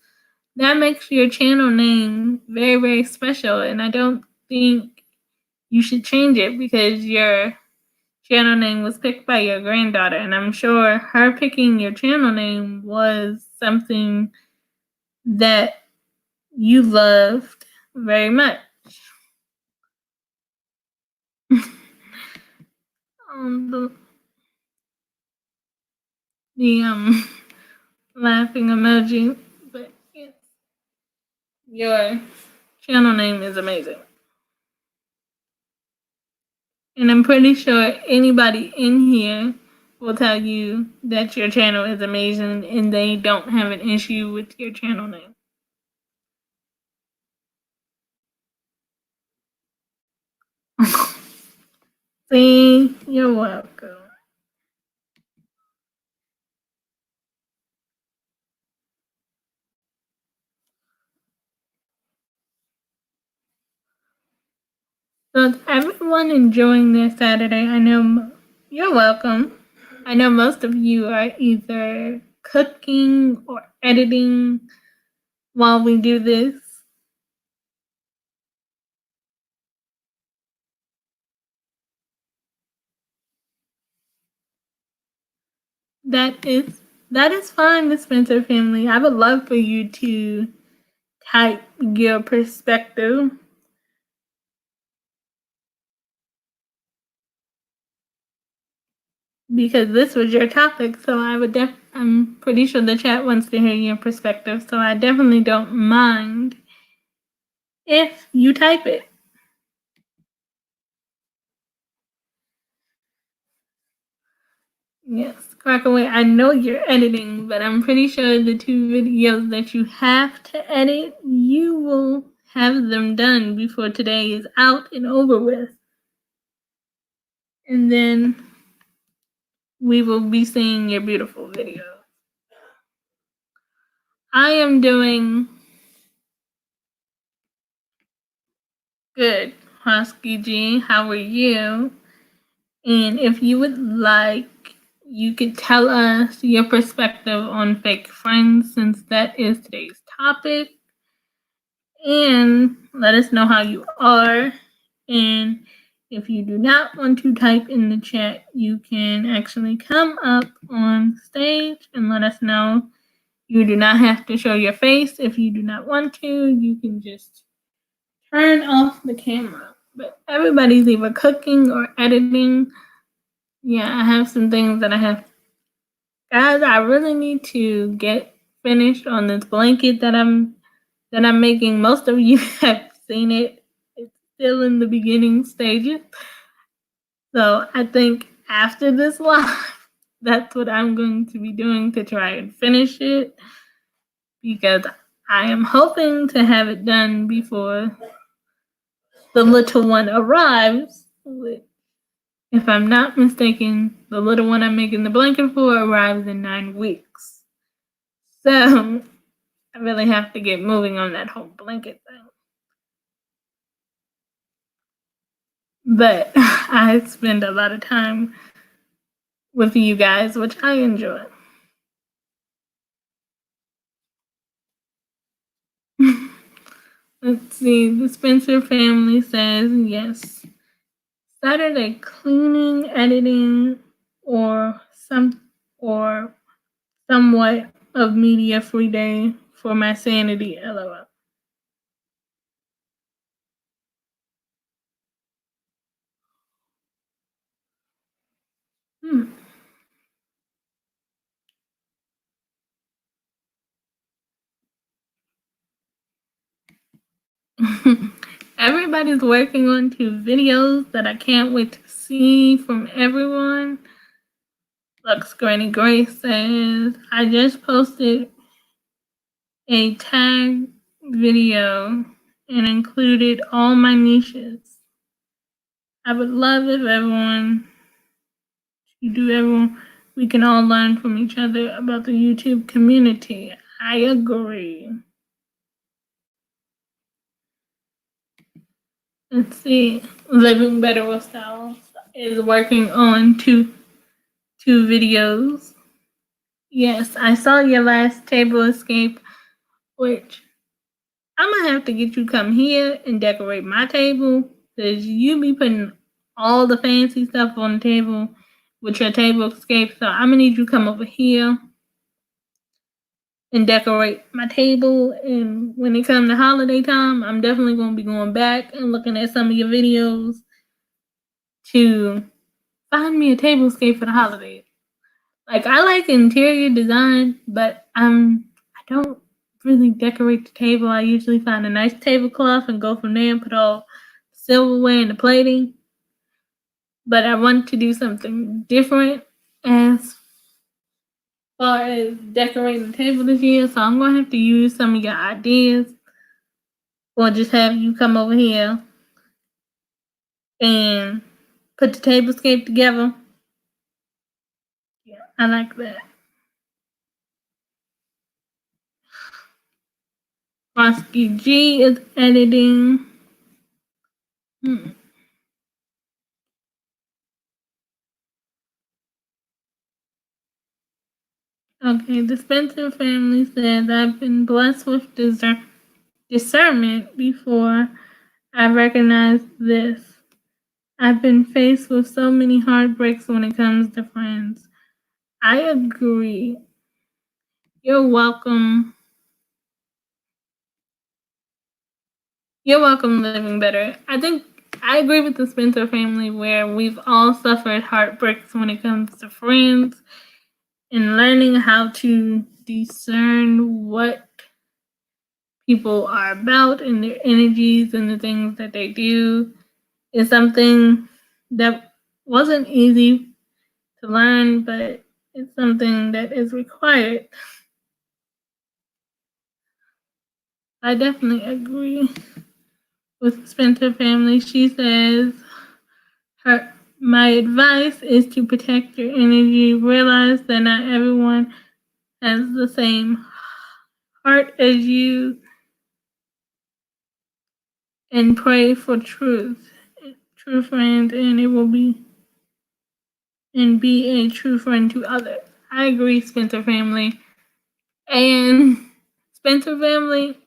your channel name very, very special. And I don't think you should change it because your channel name was picked by your granddaughter. And I'm sure her picking your channel name was something that you loved very much. The laughing emoji, but yes, your channel name is amazing. And I'm pretty sure anybody in here will tell you that your channel is amazing and they don't have an issue with your channel name. See, you're welcome. So is everyone enjoying their Saturday? I know you're welcome. I know most of you are either cooking or editing while we do this. That is fine, the Spencer family. I would love for you to type your perspective. Because this was your topic, so I'm pretty sure the chat wants to hear your perspective, so I definitely don't mind if you type it. Yes, Crockett Way, I know you're editing, but I'm pretty sure the 2 videos that you have to edit, you will have them done before today is out and over with. And then we will be seeing your beautiful video. I am doing good, Husky G. How are you? And if you would like, you could tell us your perspective on fake friends, since that is today's topic. And let us know how you are. And if you do not want to type in the chat, you can actually come up on stage and let us know. You do not have to show your face. If you do not want to, you can just turn off the camera. But everybody's either cooking or editing. Yeah, I have some things that I have. Guys, I really need to get finished on this blanket that I'm making. Most of you have seen it. It's still in the beginning stages. So I think after this live, that's what I'm going to be doing to try and finish it, because I am hoping to have it done before the little one arrives. If I'm not mistaken, the little one I'm making the blanket for arrives in 9 weeks. So I really have to get moving on that whole blanket thing. But I spend a lot of time with you guys, which I enjoy. Let's see, the Spencer family says yes. Saturday cleaning, editing, or somewhat of media free day for my sanity, LOL. Everybody's working on 2 videos that I can't wait to see from everyone. Luxgranny Grace says, I just posted a tag video and included all my niches. I would love if we can all learn from each other about the YouTube community. I agree. Let's see. Living Better with Styles is working on two videos. Yes, I saw your last table escape, which I'm gonna have to get you come here and decorate my table, because you be putting all the fancy stuff on the table with your table escape. So I'm gonna need you to come over here and decorate my table. And when it comes to holiday time, I'm definitely gonna be going back and looking at some of your videos to find me a table escape for the holidays. Like, I like interior design, but I don't really decorate the table. I usually find a nice tablecloth and go from there and put all silverware and the plating. But I want to do something different as far as decorating the table this year, so I'm gonna have to use some of your ideas, or just have you come over here and put the tablescape together. Yeah, I like that. Rosky G is editing. Okay, the Spencer family says, I've been blessed with discernment before I recognized this. I've been faced with so many heartbreaks when it comes to friends. I agree. You're welcome. You're welcome, Living Better. I think I agree with the Spencer family where we've all suffered heartbreaks when it comes to friends, and learning how to discern what people are about and their energies and the things that they do is something that wasn't easy to learn, but it's something that is required. I definitely agree with the Spencer family. She says, my advice is to protect your energy. Realize that not everyone has the same heart as you, and pray for true friend, and it will be and be a true friend to others. I agree, Spencer family. And Spencer family,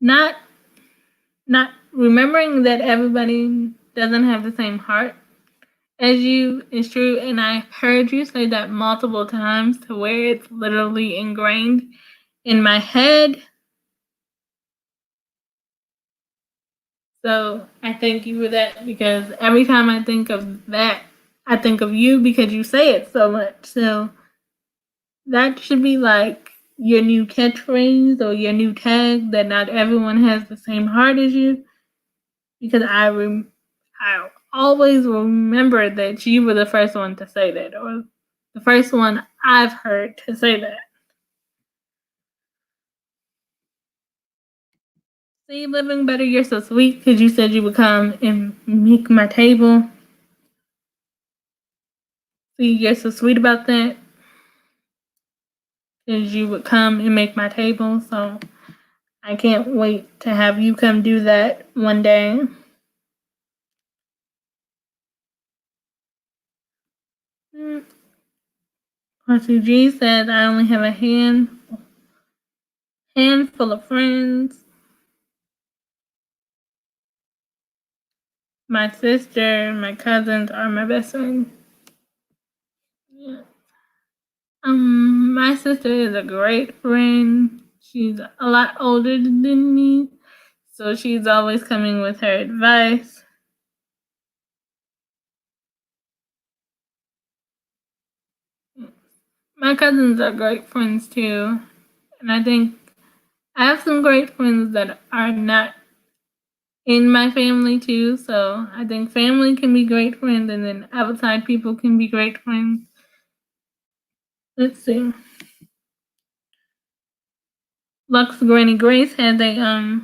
not remembering that everybody doesn't have the same heart as you is true, and I heard you say that multiple times to where it's literally ingrained in my head. So I thank you for that, because every time I think of that, I think of you because you say it so much. So that should be like your new catchphrase or your new tag, that not everyone has the same heart as you. Because I always remember that you were the first one to say that, or the first one I've heard to say that. See, Living Better, you're so sweet because you said you would come and make my table. See, you're so sweet about that, because you would come and make my table. So I can't wait to have you come do that one day. Party G says, I only have a handful of friends. My sister, my cousins are my best friends. Yeah. My sister is a great friend. She's a lot older than me, so she's always coming with her advice. My cousins are great friends too, and I think I have some great friends that are not in my family too. So I think family can be great friends, and then outside people can be great friends. Let's see. Luxgranny Grace has a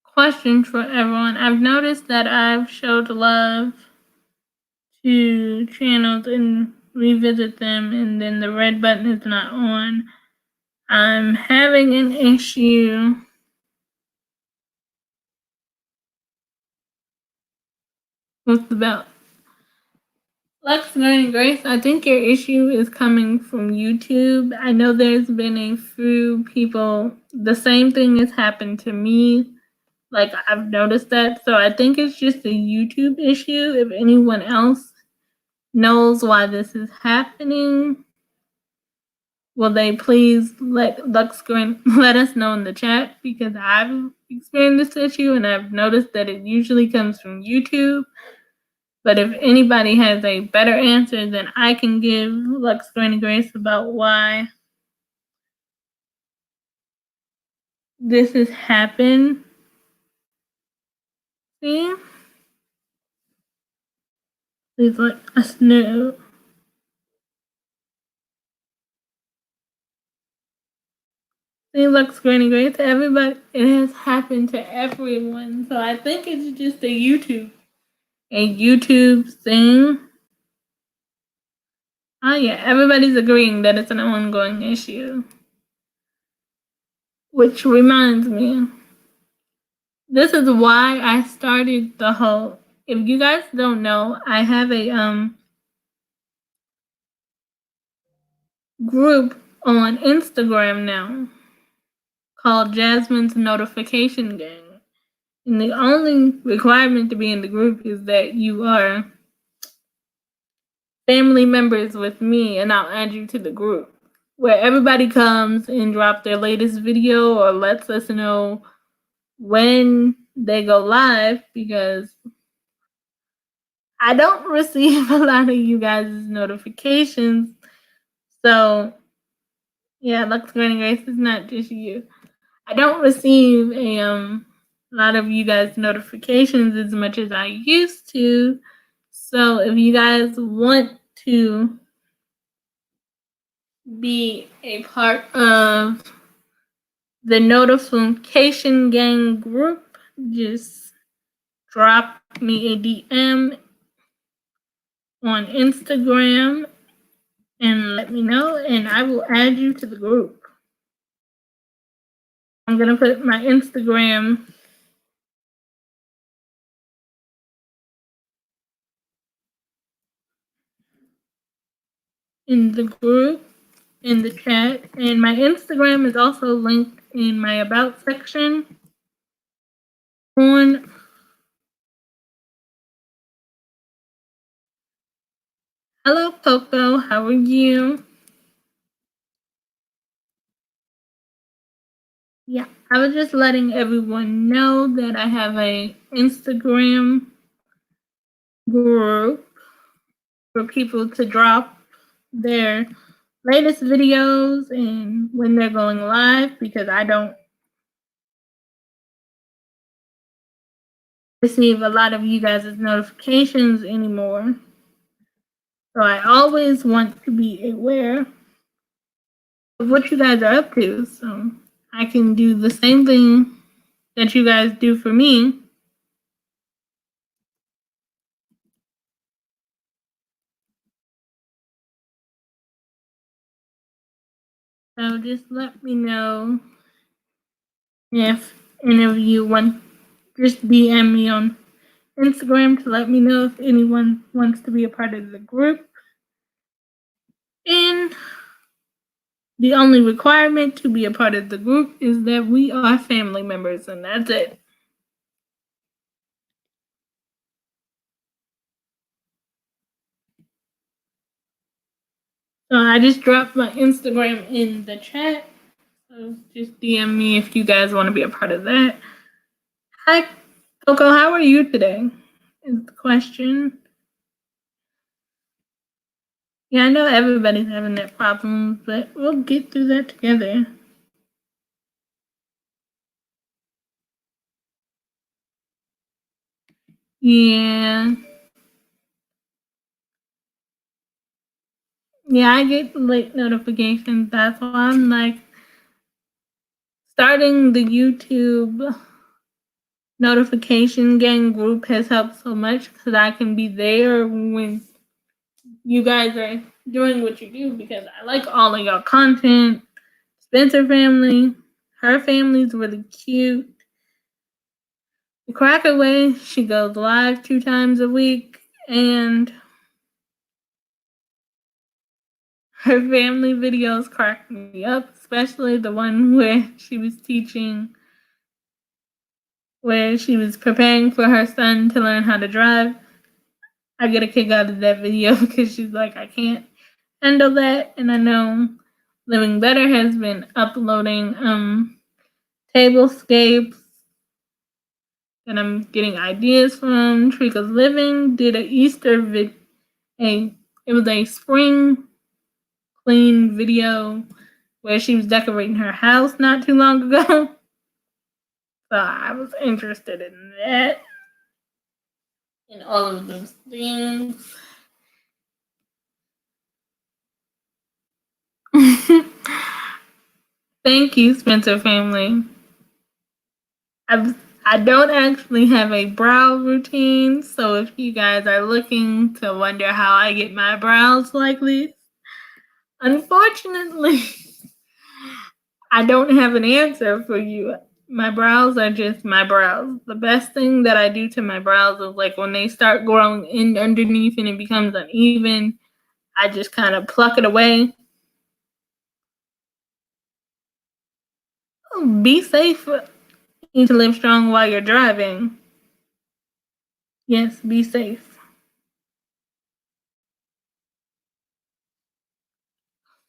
question for everyone. I've noticed that I've showed love to channels and revisit them, and then the red button is not on. I'm having an issue. What's about? Luxgranny Grace, I think your issue is coming from YouTube. I know there's been a few people, the same thing has happened to me. Like, I've noticed that. So I think it's just a YouTube issue. If anyone else knows why this is happening, will they please let us know in the chat, because I've experienced this issue and I've noticed that it usually comes from YouTube. But if anybody has a better answer than I can give Luxgranny Grace about why this has happened, please let us know. See, Luxgranny Grace, everybody, it has happened to everyone. So I think it's just a YouTube thing. Oh yeah, everybody's agreeing that it's an ongoing issue. Which reminds me, this is why I started the whole, if you guys don't know, I have a group on Instagram now called Jasmine's Notification Gang. And the only requirement to be in the group is that you are family members with me, and I'll add you to the group where everybody comes and drop their latest video or lets us know when they go luve, because I don't receive a lot of you guys' notifications. So yeah, Luxgranny Grace is not just you. I don't receive a lot of you guys' notifications as much as I used to. So if you guys want to be a part of the notification gang group, just drop me a DM on Instagram and let me know, and I will add you to the group. I'm gonna put my Instagram in the group, in the chat, and my Instagram is also linked in my about section on. Hello Coco, how are you? Yeah, I was just letting everyone know that I have a Instagram group for people to drop their latest videos and when they're going live, because I don't receive a lot of you guys' notifications anymore. So I always want to be aware of what you guys are up to, so I can do the same thing that you guys do for me. So just let me know if any of you want, just DM me on Instagram to let me know if anyone wants to be a part of the group. And the only requirement to be a part of the group is that we are family members, and that's it. So I just dropped my Instagram in the chat. So just DM me if you guys want to be a part of that. Hi, Coco, how are you today? Is the question. Yeah, I know everybody's having that problem, but we'll get through that together. Yeah. Yeah, I get late notifications. That's why I'm like, starting the YouTube notification gang group has helped so much because I can be there when you guys are doing what you do, because I like all of your content. Spencer family, her family's really cute. The Crockett Way, she goes live 2 times a week, and her family videos crack me up, especially the one where she was teaching, where she was preparing for her son to learn how to drive. I get a kick out of that video because she's like, I can't handle that. And I know Living Better has been uploading tablescapes that I'm getting ideas from. Trika's Living did an Easter it was a spring clean video where she was decorating her house not too long ago. So I was interested in that, in all of those things. Thank you, Spencer family. I don't actually have a brow routine, so if you guys are looking to wonder how I get my brows like this, unfortunately, I don't have an answer for you. My brows are just my brows. The best thing that I do to my brows is like when they start growing in underneath and it becomes uneven, I just kind of pluck it away. Be safe. You need to live strong while you're driving. Yes, be safe.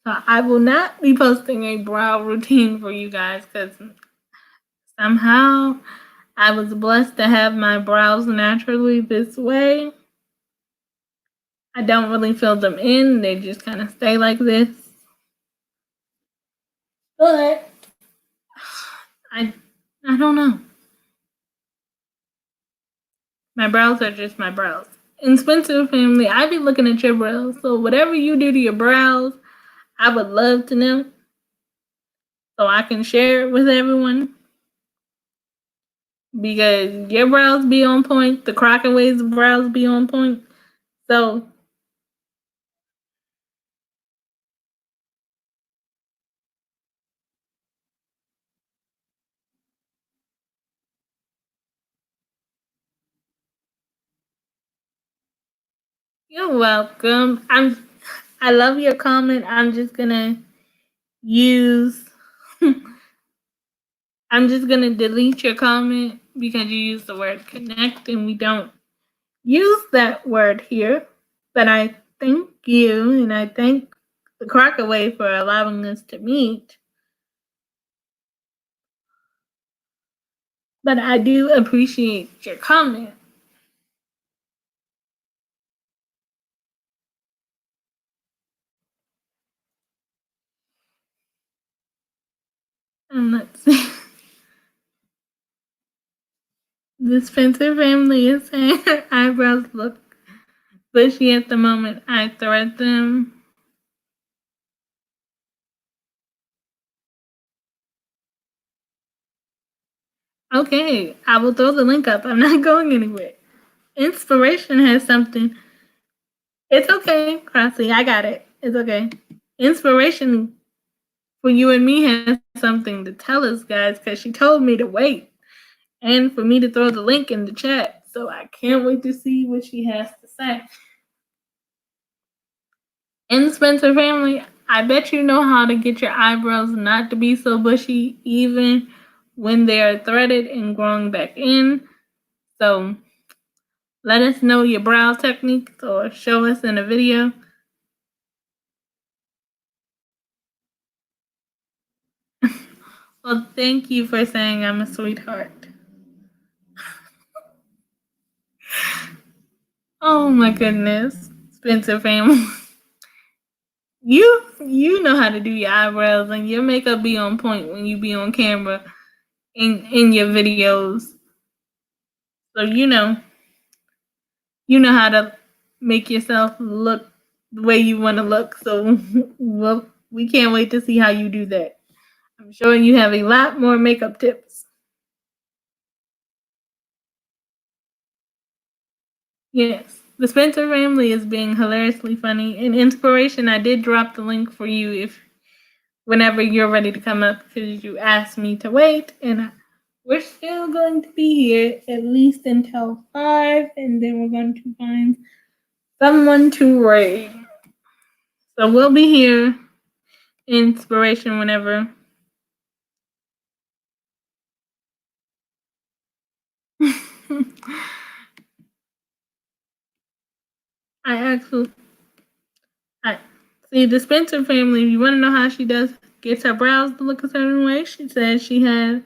So I will not be posting a brow routine for you guys because somehow I was blessed to have my brows naturally this way. I don't really fill them in, they just kind of stay like this. But I don't know. My brows are just my brows. In Spencer family, I be looking at your brows. So whatever you do to your brows, I would love to know. So I can share it with everyone. Because your brows be on point, the Crockett Way's brows be on point. So you're welcome. I love your comment. I'm just gonna use I'm just gonna delete your comment because you used the word connect and we don't use that word here. But I thank you and I thank the Crockett Way for allowing us to meet. But I do appreciate your comment. And let's see. The Spencer family is saying her eyebrows look bushy at the moment I thread them. Okay, I will throw the link up. I'm not going anywhere. Inspiration has something. It's okay, Crossy. I got it. It's okay. Inspiration for you and me has something to tell us, guys, because she told me to wait and for me to throw the link in the chat. So I can't wait to see what she has to say. In Spencer family, I bet you know how to get your eyebrows not to be so bushy even when they are threaded and growing back in. So let us know your brow techniques or show us in a video. Well, thank you for saying I'm a sweetheart. Oh my goodness, Spencer family. You know how to do your eyebrows and your makeup be on point when you be on camera in your videos. So you know how to make yourself look the way you want to look. So well, we can't wait to see how you do that. I'm sure you have a lot more makeup tips. Yes, the Spencer family is being hilariously funny and inspiration. I did drop the link for you if whenever you're ready to come up because you asked me to wait and we're still going to be here at least until 5 and then we're going to find someone to raid. So we'll be here. Inspiration whenever. I see the Spencer family. You want to know how she gets her brows to look a certain way? She says she has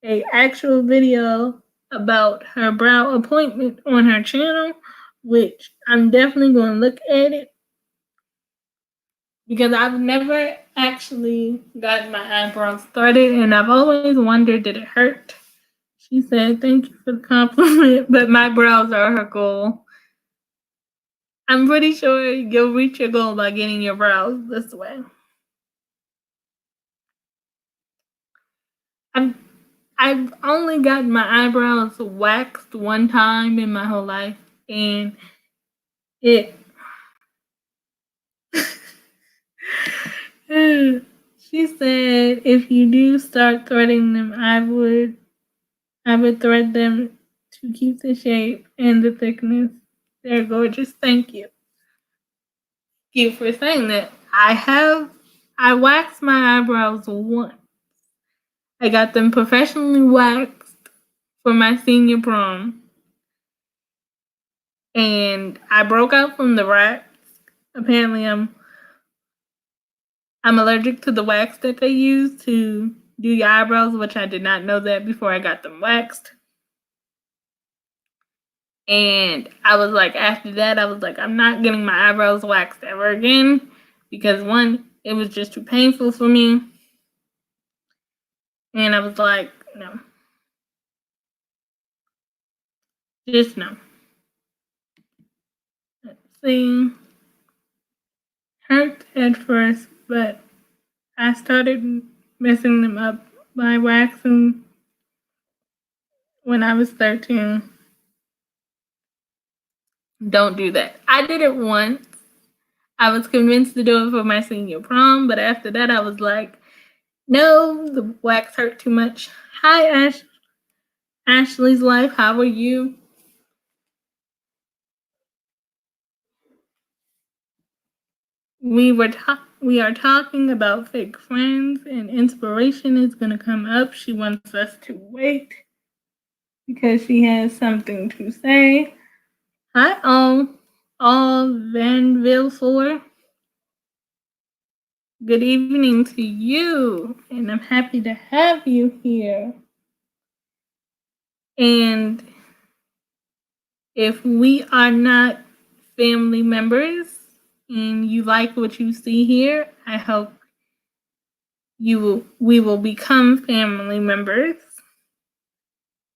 a actual video about her brow appointment on her channel, which I'm definitely going to look at it because I've never actually gotten my eyebrows threaded, and I've always wondered did it hurt. She said, "Thank you for the compliment, but my brows are her goal." I'm pretty sure you'll reach your goal by getting your brows this way. I've only gotten my eyebrows waxed one time in my whole life, and it. She said, if you do start threading them, I would thread them to keep the shape and the thickness. They're gorgeous. Thank you. Thank you for saying that. I waxed my eyebrows once. I got them professionally waxed for my senior prom. And I broke out from the wax. Apparently I'm allergic to the wax that they use to do your eyebrows, which I did not know that before I got them waxed. And I was like, after that, I was like, I'm not getting my eyebrows waxed ever again because one, it was just too painful for me. And I was like, no. Just no. Let's see. Hurt at first, but I started messing them up by waxing when I was 13. Don't do that. I did it once. I was convinced to do it for my senior prom, but after that I was like, no, the wax hurt too much. Hi, Ashley's Life, how are you? We are talking about fake friends, and inspiration is going to come up. She wants us to wait because she has something to say. Hi, all Vanville 4. Good evening to you, and I'm happy to have you here. And if we are not family members and you like what you see here, I hope we will become family members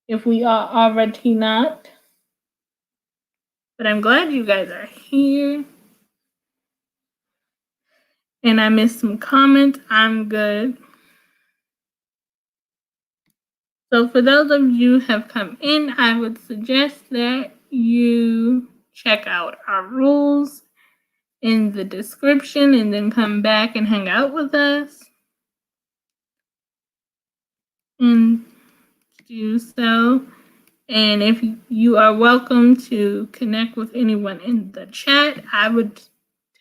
if we are already not. But I'm glad you guys are here. And I missed some comments. I'm good. So for those of you who have come in, I would suggest that you check out our rules in the description and then come back and hang out with us. And do so. And if you are welcome to connect with anyone in the chat, I would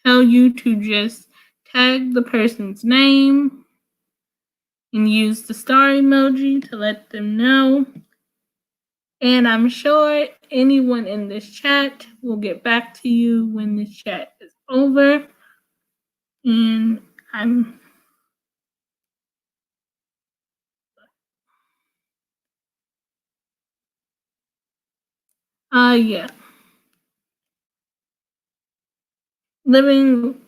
tell you to just tag the person's name and use the star emoji to let them know. And I'm sure anyone in this chat will get back to you when this chat is over. And yeah. Living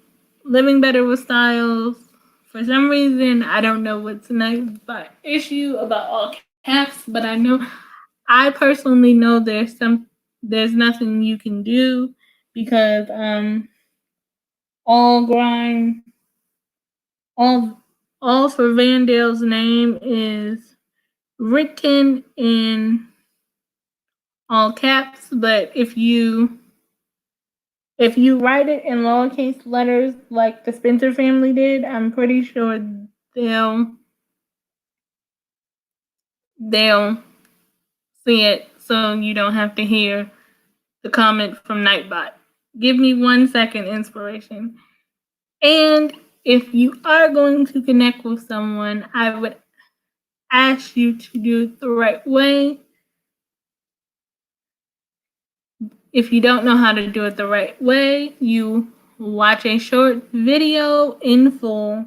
better with styles. For some reason, I don't know what's next but issue about all caps, but I personally know there's nothing you can do because all for Vandale's name is written in all caps, but if you write it in lowercase letters like the Spencer family did, I'm pretty sure they'll see it so you don't have to hear the comment from Nightbot. Give me 1 second, inspiration. And if you are going to connect with someone, I would ask you to do it the right way. If you don't know how to do it the right way, you watch a short video in full,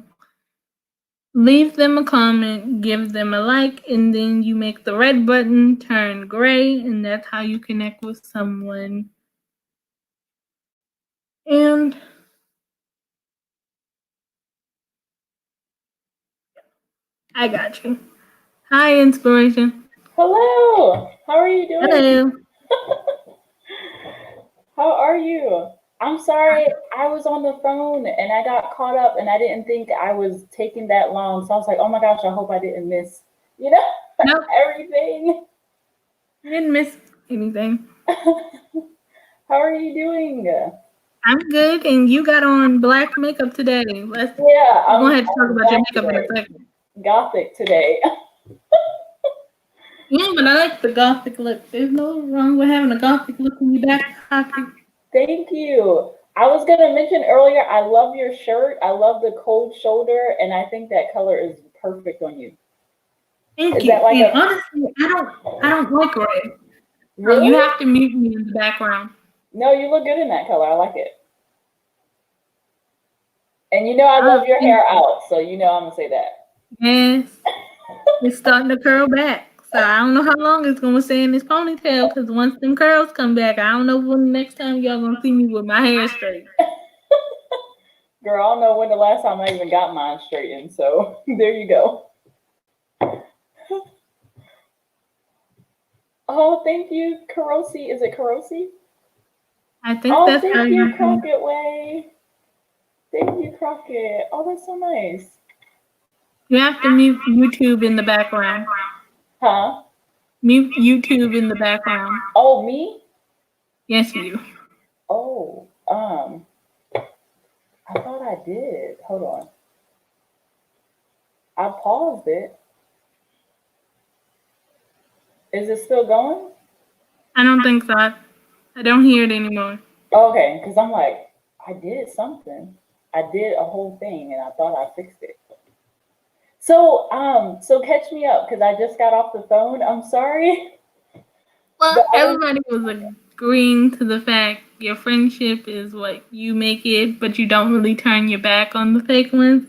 leave them a comment, give them a like, and then you make the red button turn gray, and that's how you connect with someone. And I got you. Hi, Inspiration. Hello. How are you doing? Hello. How are you? I'm sorry, I was on the phone and I got caught up and I didn't think I was taking that long. So I was like, oh my gosh, I hope I didn't miss You know, Nope, everything. I didn't miss anything. How are you doing? I'm good, and you got on black makeup today. Yeah, We're gonna have to talk I'm about your black makeup in a today. second. Gothic today. Yeah, but I like the gothic look. There's no wrong with having a gothic look in your back pocket. Thank you. I was gonna mention earlier, I love your shirt. I love the cold shoulder, and I think that color is perfect on you. Thank Is you. that like And a honestly, I don't like gray. So you really? have to mute me in the background. No, you look good in that color. I like it. And you know I Oh, love your thank hair you. out, so you know I'm gonna say that. Yes, it's starting to curl back. So I don't know how long it's gonna stay in this ponytail. Because once them curls come back, I don't know when the next time y'all gonna see me with my hair straight. Girl, I don't know when the last time I even got mine straightened, so there you go. Oh, thank you, Karosi. Is it Karosi? I think Oh, that's how thank you you, Crockett Way. Thank you, Crockett. Oh, that's so nice. You have to mute YouTube in the background. Huh? Mute YouTube in the background. Oh, me? Yes, you. Oh, I thought I did. Hold on. I paused it. Is it still going? I don't think so. I don't hear it anymore. Okay, because I'm like, I did something. I did a whole thing and I thought I fixed it. So catch me up because I just got off the phone. I'm sorry. Well, But I was everybody was agreeing to the fact your friendship is what you make it, but you don't really turn your back on the fake ones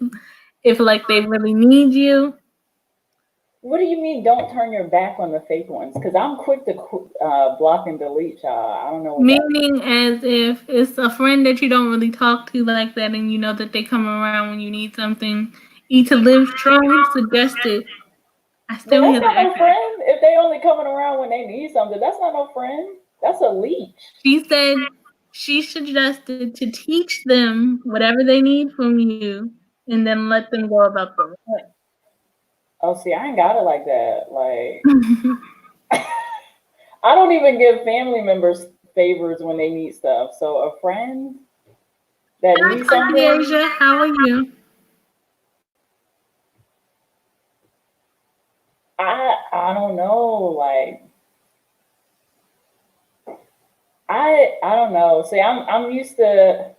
if like they really need you. what do you mean don't turn your back on the fake ones? Because I'm quick to block and delete, y'all. I don't know what that Meaning as if it's a friend that you don't really talk to like that and you know that they come around when you need something. Eat to Live Strong suggested. I Man, still that's hear the not no echo. friend. If they only coming around when they need something, that's not no friend. That's a leech. She said she suggested to teach them whatever they need from you and then let them go about their way. Oh, see, I ain't got it like that. Like, I don't even give family members favors when they need stuff. So a friend that needs Hi, something, Asia. How are you? I don't know. Like, I don't know. See, I'm used to,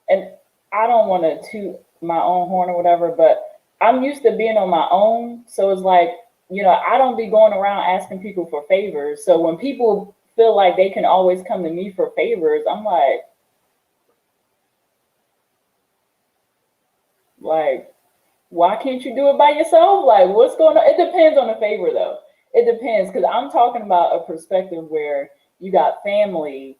and I don't want to toot my own horn or whatever, but I'm used to being on my own. So it's like, I don't be going around asking people for favors. So when people feel like they can always come to me for favors, I'm like, why can't you do it by yourself? Like, what's going on? It depends on the favor, though. It depends because I'm talking about a perspective where you got family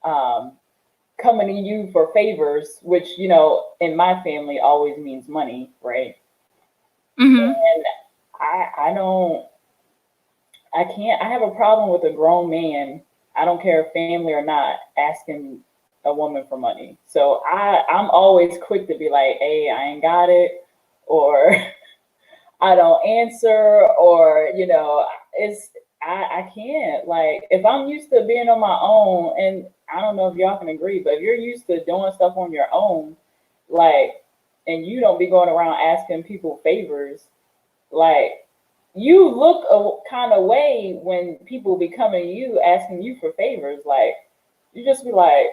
coming to you for favors, which in my family always means money, right? Mm-hmm. And I can't. I have a problem with a grown man. I don't care if family or not asking a woman for money. So I'm always quick to be like, hey, I ain't got it, or I don't answer, or I can't. Like, if I'm used to being on my own, and I don't know if y'all can agree, but if you're used to doing stuff on your own, like, and you don't be going around asking people favors, like, you look a kind of way when people be coming to you asking you for favors. Like, you just be like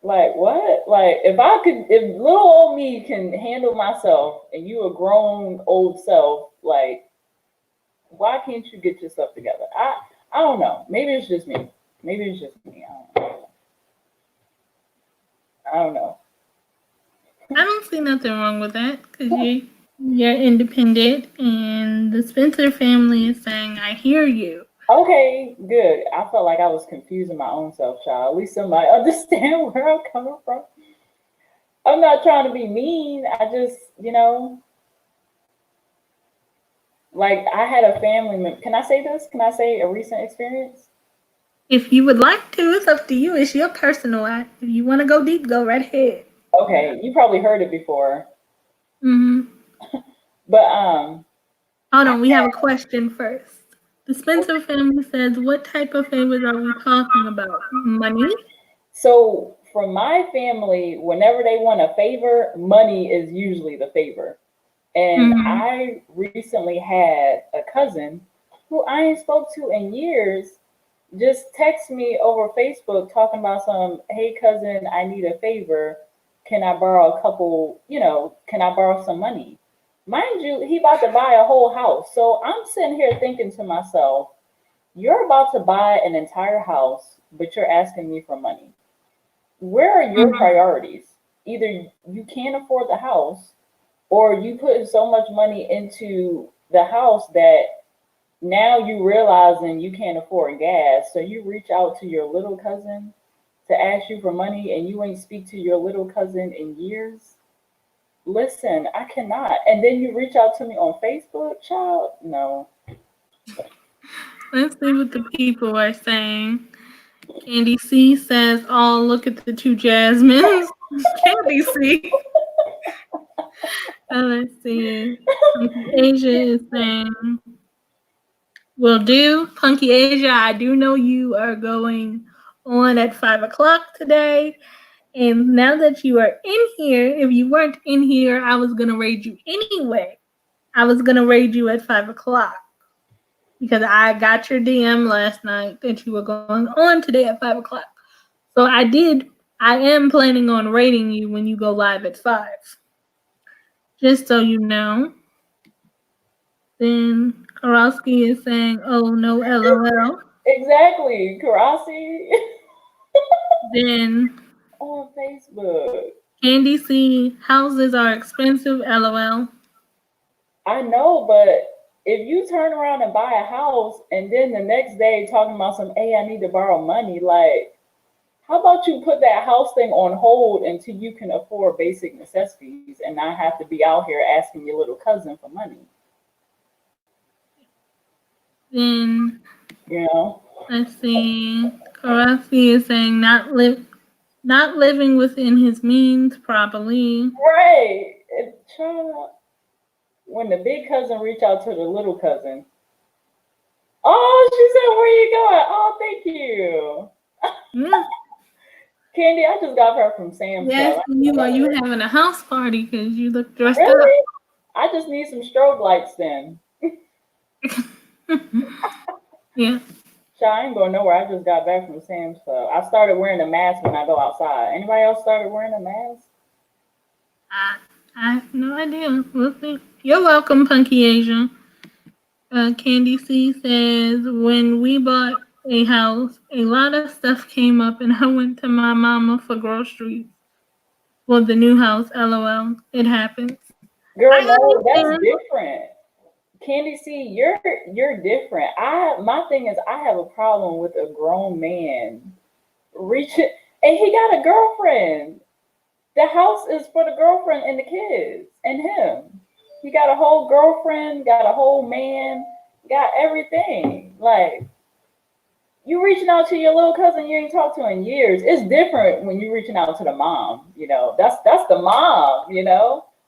what? Like, if little old me can handle myself, and you a grown old self, like, why can't you get yourself together? I don't know. Maybe it's just me. Maybe it's just me. I don't know. I don't see nothing wrong with that because you're independent, and the Spencer family is saying, "I hear you." Okay, good. I felt like I was confusing my own self, child. At least somebody understand where I'm coming from. I'm not trying to be mean. I just, like, I had a family member. Can I say this? Can I say a recent experience? If you would like to, it's up to you. It's your personal life. If you want to go deep, go right ahead. Okay, you probably heard it before. Mm-hmm. But Hold on, we have a question first. The Spencer family says, what type of favors are we talking about? Money? So for my family, whenever they want a favor, money is usually the favor. And I recently had a cousin who I ain't spoke to in years just text me over Facebook talking about hey cousin, I need a favor. Can I borrow a couple, can I borrow some money? Mind you, he about to buy a whole house. So I'm sitting here thinking to myself, you're about to buy an entire house, but you're asking me for money. Where are your priorities? Either you can't afford the house, or you putting so much money into the house that now you realizing you can't afford gas. So you reach out to your little cousin to ask you for money, and you ain't speak to your little cousin in years. Listen, I cannot. And then you reach out to me on Facebook, child? No. Let's see what the people are saying. Candy C says, oh, look at the two Jasmines. Candy C. Let's see. Punky Asia is saying, will do. Punky Asia, I do know you are going on at 5 o'clock today. And now that you are in here, if you weren't in here, I was going to raid you anyway. I was going to raid you at 5 o'clock. Because I got your DM last night that you were going on today at 5 o'clock. So I am planning on rating you when you go live at 5. Just so you know. Then Karowski is saying, oh, no, LOL. Exactly, Karasi. Then on Facebook. Candy C, houses are expensive, LOL. I know, but if you turn around and buy a house and then the next day talking about hey, I need to borrow money, like, how about you put that house thing on hold until you can afford basic necessities and not have to be out here asking your little cousin for money? Then, let's see. Karasi is saying not living within his means, probably. Right. When the big cousin reach out to the little cousin, oh, she said, where you going? Oh, thank you. Yeah. Candy, I just got her from Sam's Club. Yes, you having a house party because you look dressed up. I just need some strobe lights then. Yeah. I ain't going nowhere. I just got back from Sam's Club. I started wearing a mask when I go outside. Anybody else started wearing a mask? I have no idea. We'll see. You're welcome, Punky Asia. Candy C says, when we bought a house, a lot of stuff came up and I went to my mama for groceries. Well, the new house, LOL. It happens. Girl, no, that's different. Candy C, you're different. My thing is I have a problem with a grown man reaching, and he got a girlfriend. The house is for the girlfriend and the kids and him. He got a whole girlfriend, got a whole man, got everything. Like, you reaching out to your little cousin you ain't talked to in years. It's different when you're reaching out to the mom, That's the mom,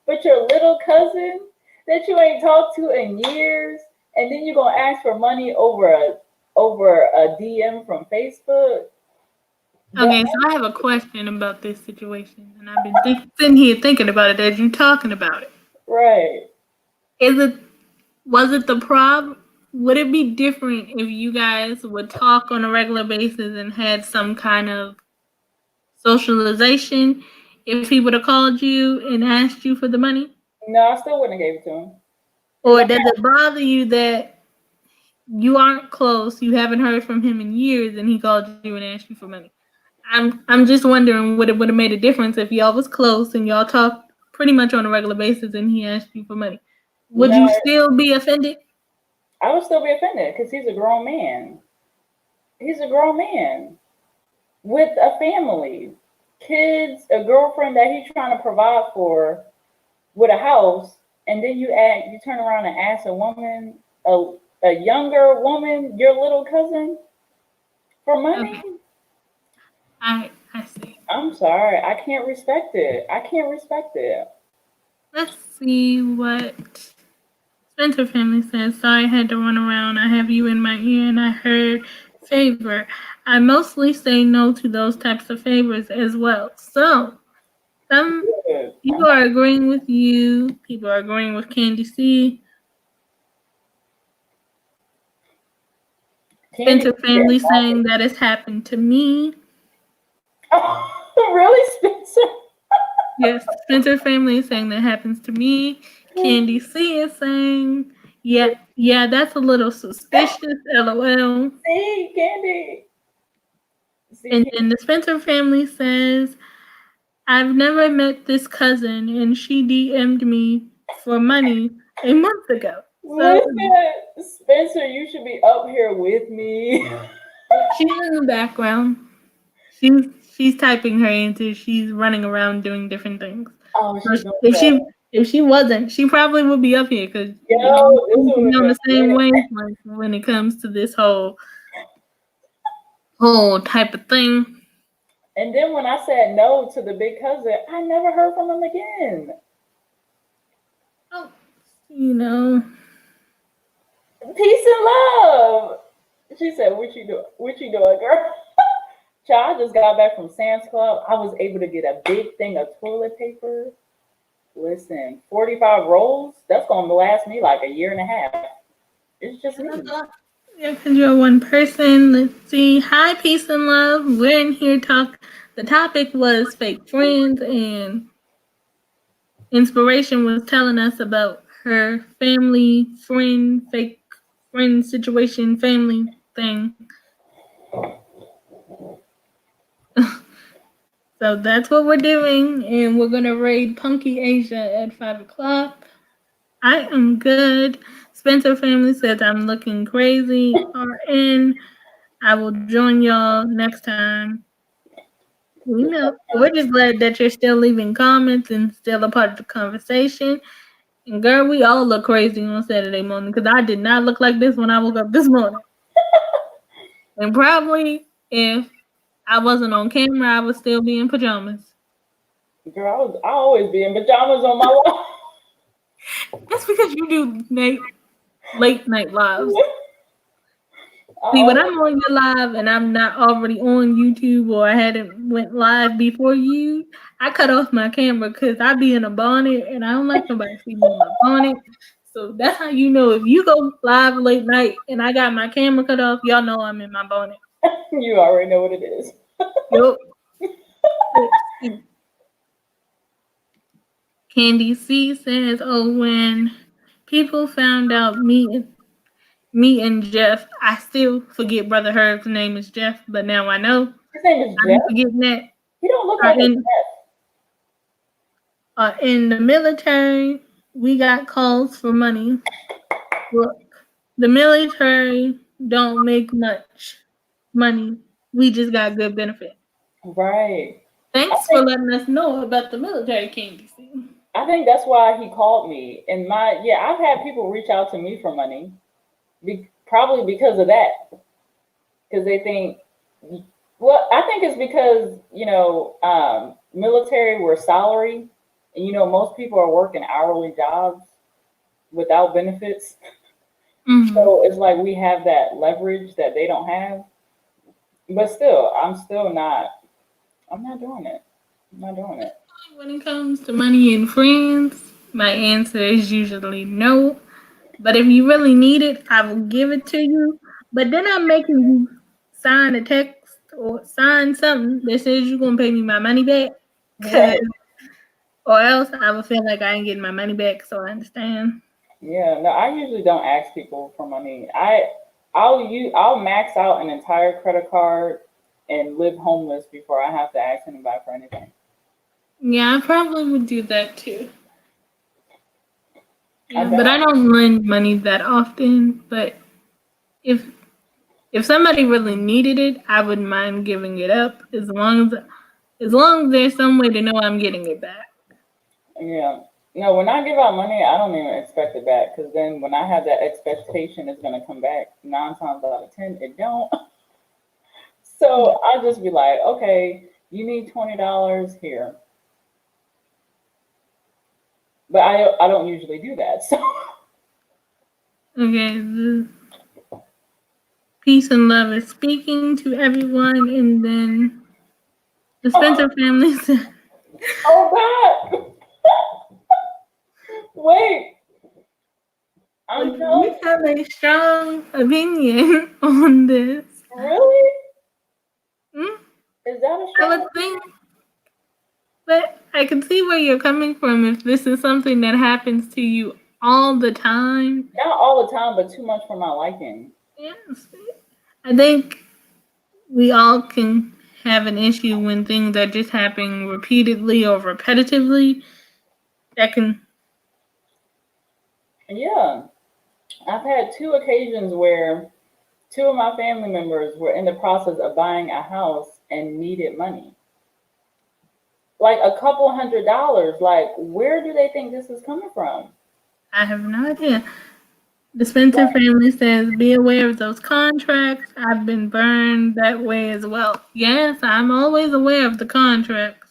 But your little cousin that you ain't talked to in years, and then you're gonna ask for money over a DM from Facebook. Okay, so I have a question about this situation, and I've been sitting here thinking about it as you talking about it. Right. Was it the problem? Would it be different if you guys would talk on a regular basis and had some kind of socialization if he would have called you and asked you for the money? No, I still wouldn't have gave it to him. Or does it bother you that you aren't close, you haven't heard from him in years, and he called you and asked you for money? I'm just wondering what it would have made a difference if y'all was close and y'all talked pretty much on a regular basis and he asked you for money. Would you still be offended? I would still be offended because he's a grown man. He's a grown man with a family, kids, a girlfriend that he's trying to provide for, with a house, and then you turn around and ask a woman, a younger woman, your little cousin, for money. Okay. I see. I'm sorry, I can't respect it. Let's see what Spencer family says, sorry I had to run around. I have you in my ear and I heard favor. I mostly say no to those types of favors as well. So, some people are agreeing with you. People are agreeing with Candy C. Spencer family saying that it's happened to me. Oh, really, Spencer? Yes, Spencer family is saying that happens to me. Candy C is saying, yeah, that's a little suspicious, LOL. See, Candy. And then the Spencer family says, I've never met this cousin and she DM'd me for money a month ago. So, listen, Spencer, you should be up here with me. She's in the background. She's typing her answers. She's running around doing different things. Oh, if she wasn't, she probably would be up here because on the same wavelength when it comes to this whole type of thing. And then when I said no to the big cousin, I never heard from him again. Oh, you know. Peace and love. She said, what you doing? What you doing, girl? Child, I just got back from Sam's Club. I was able to get a big thing of toilet paper. Listen, 45 rolls, that's going to last me like a year and a half. It's just me. Yeah, because you're one person. Let's see. Hi, peace and love. We're in here the topic was fake friends, and Inspiration was telling us about her family friend, fake friend situation, family thing. So that's what we're doing, and we're gonna raid Punky Asia at 5 o'clock. I am good. Spencer family says I'm looking crazy. RN. I will join y'all next time. We know. We're just glad that you're still leaving comments and still a part of the conversation. And girl, we all look crazy on Saturday morning because I did not look like this when I woke up this morning. And probably if I wasn't on camera, I would still be in pajamas. Girl, I always be in pajamas on my wall. That's because you do late night lives. See, when I'm on your live and I'm not already on YouTube or I hadn't went live before you, I cut off my camera because I be in a bonnet and I don't like nobody seeing me in my bonnet. So that's how you know if you go live late night and I got my camera cut off, y'all know I'm in my bonnet. You already know what it is. Yup. Candy C says, "Oh, when people found out me and Jeff, I still forget Brother Herb's name is Jeff, but now I know. His name is Jeff. I'm forgetting that. He don't look like Jeff. In the military, we got calls for money. Look, the military don't make much money. We just got good benefit. Right. Thanks for letting us know about the military, Candy C. I think that's why he called me. And I've had people reach out to me for money, probably because of that. Because they think, well, I think it's because, military, we're salary. And, most people are working hourly jobs without benefits. Mm-hmm. So it's like we have that leverage that they don't have. But still, I'm not doing it. I'm not doing it. When it comes to money and friends, my answer is usually no. But if you really need it, I will give it to you. But then I'm making you sign a text or sign something that says you're going to pay me my money back. Right. Or else I would feel like I ain't getting my money back, so I understand. Yeah, no, I usually don't ask people for money. I'll max out an entire credit card and live homeless before I have to ask anybody for anything. Yeah, I probably would do that too. Yeah, but I don't lend money that often. But if somebody really needed it, I wouldn't mind giving it up as long as there's some way to know I'm getting it back. Yeah. No, when I give out money, I don't even expect it back because then when I have that expectation it's going to come back 9 times out of 10, it don't. So I'll just be like, okay, you need $20 here. But I don't usually do that. So Okay, the peace and love is speaking to everyone, and then the Spencer family said, Oh God! Wait, I'm telling we have a strong opinion on this. really? Hmm? Is that a I strong? would think, but I can see where you're coming from if this is something that happens to you all the time. Not all the time, but too much for my liking. Yes. I think we all can have an issue when things are just happening repeatedly or repetitively. That can. Yeah, I've had two occasions where two of my family members were in the process of buying a house and needed money. Like a couple $100. Like, where do they think this is coming from? I have no idea. The Spencer family says, be aware of those contracts. I've been burned that way as well. Yes, I'm always aware of the contracts.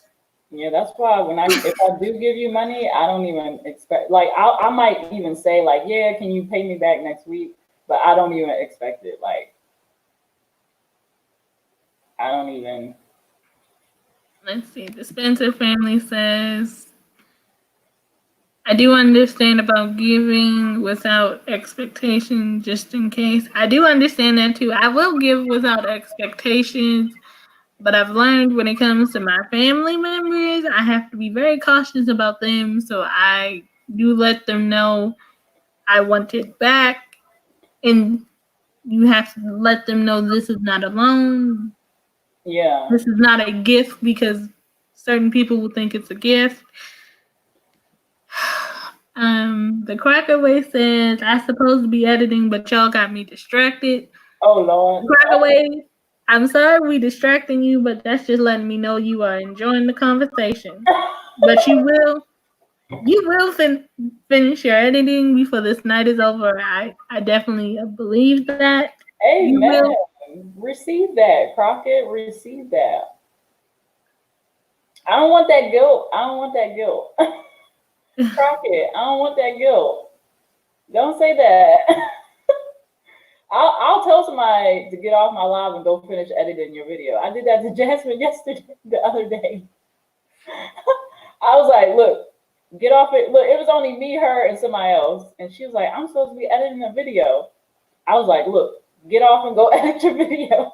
Yeah, that's why if I do give you money, I don't even expect, like, I might even say like, yeah, can you pay me back next week? But I don't even expect it. Like, I don't even. Let's see. The Spencer family says, I do understand about giving without expectation, just in case. I do understand that too. I will give without expectations, but I've learned when it comes to my family members, I have to be very cautious about them. So I do let them know I want it back. And you have to let them know this is not a loan. Yeah. This is not a gift because certain people will think it's a gift. The Crockett Way says, I supposed to be editing, but y'all got me distracted. Oh Lord. Crockett Way, I'm sorry we distracting you, but that's just letting me know you are enjoying the conversation. But you will finish your editing before this night is over. I definitely believe that. You Amen. will. Receive that, Crockett. Receive that. I don't want that guilt. I don't want that guilt. Crockett, I don't want that guilt. Don't say that. I'll tell somebody to get off my live and go finish editing your video. I did that to Jasmine the other day. I was like, look, get off it. Look, it was only me, her, and somebody else. And she was like, I'm supposed to be editing a video. I was like, look, get off and go edit your video.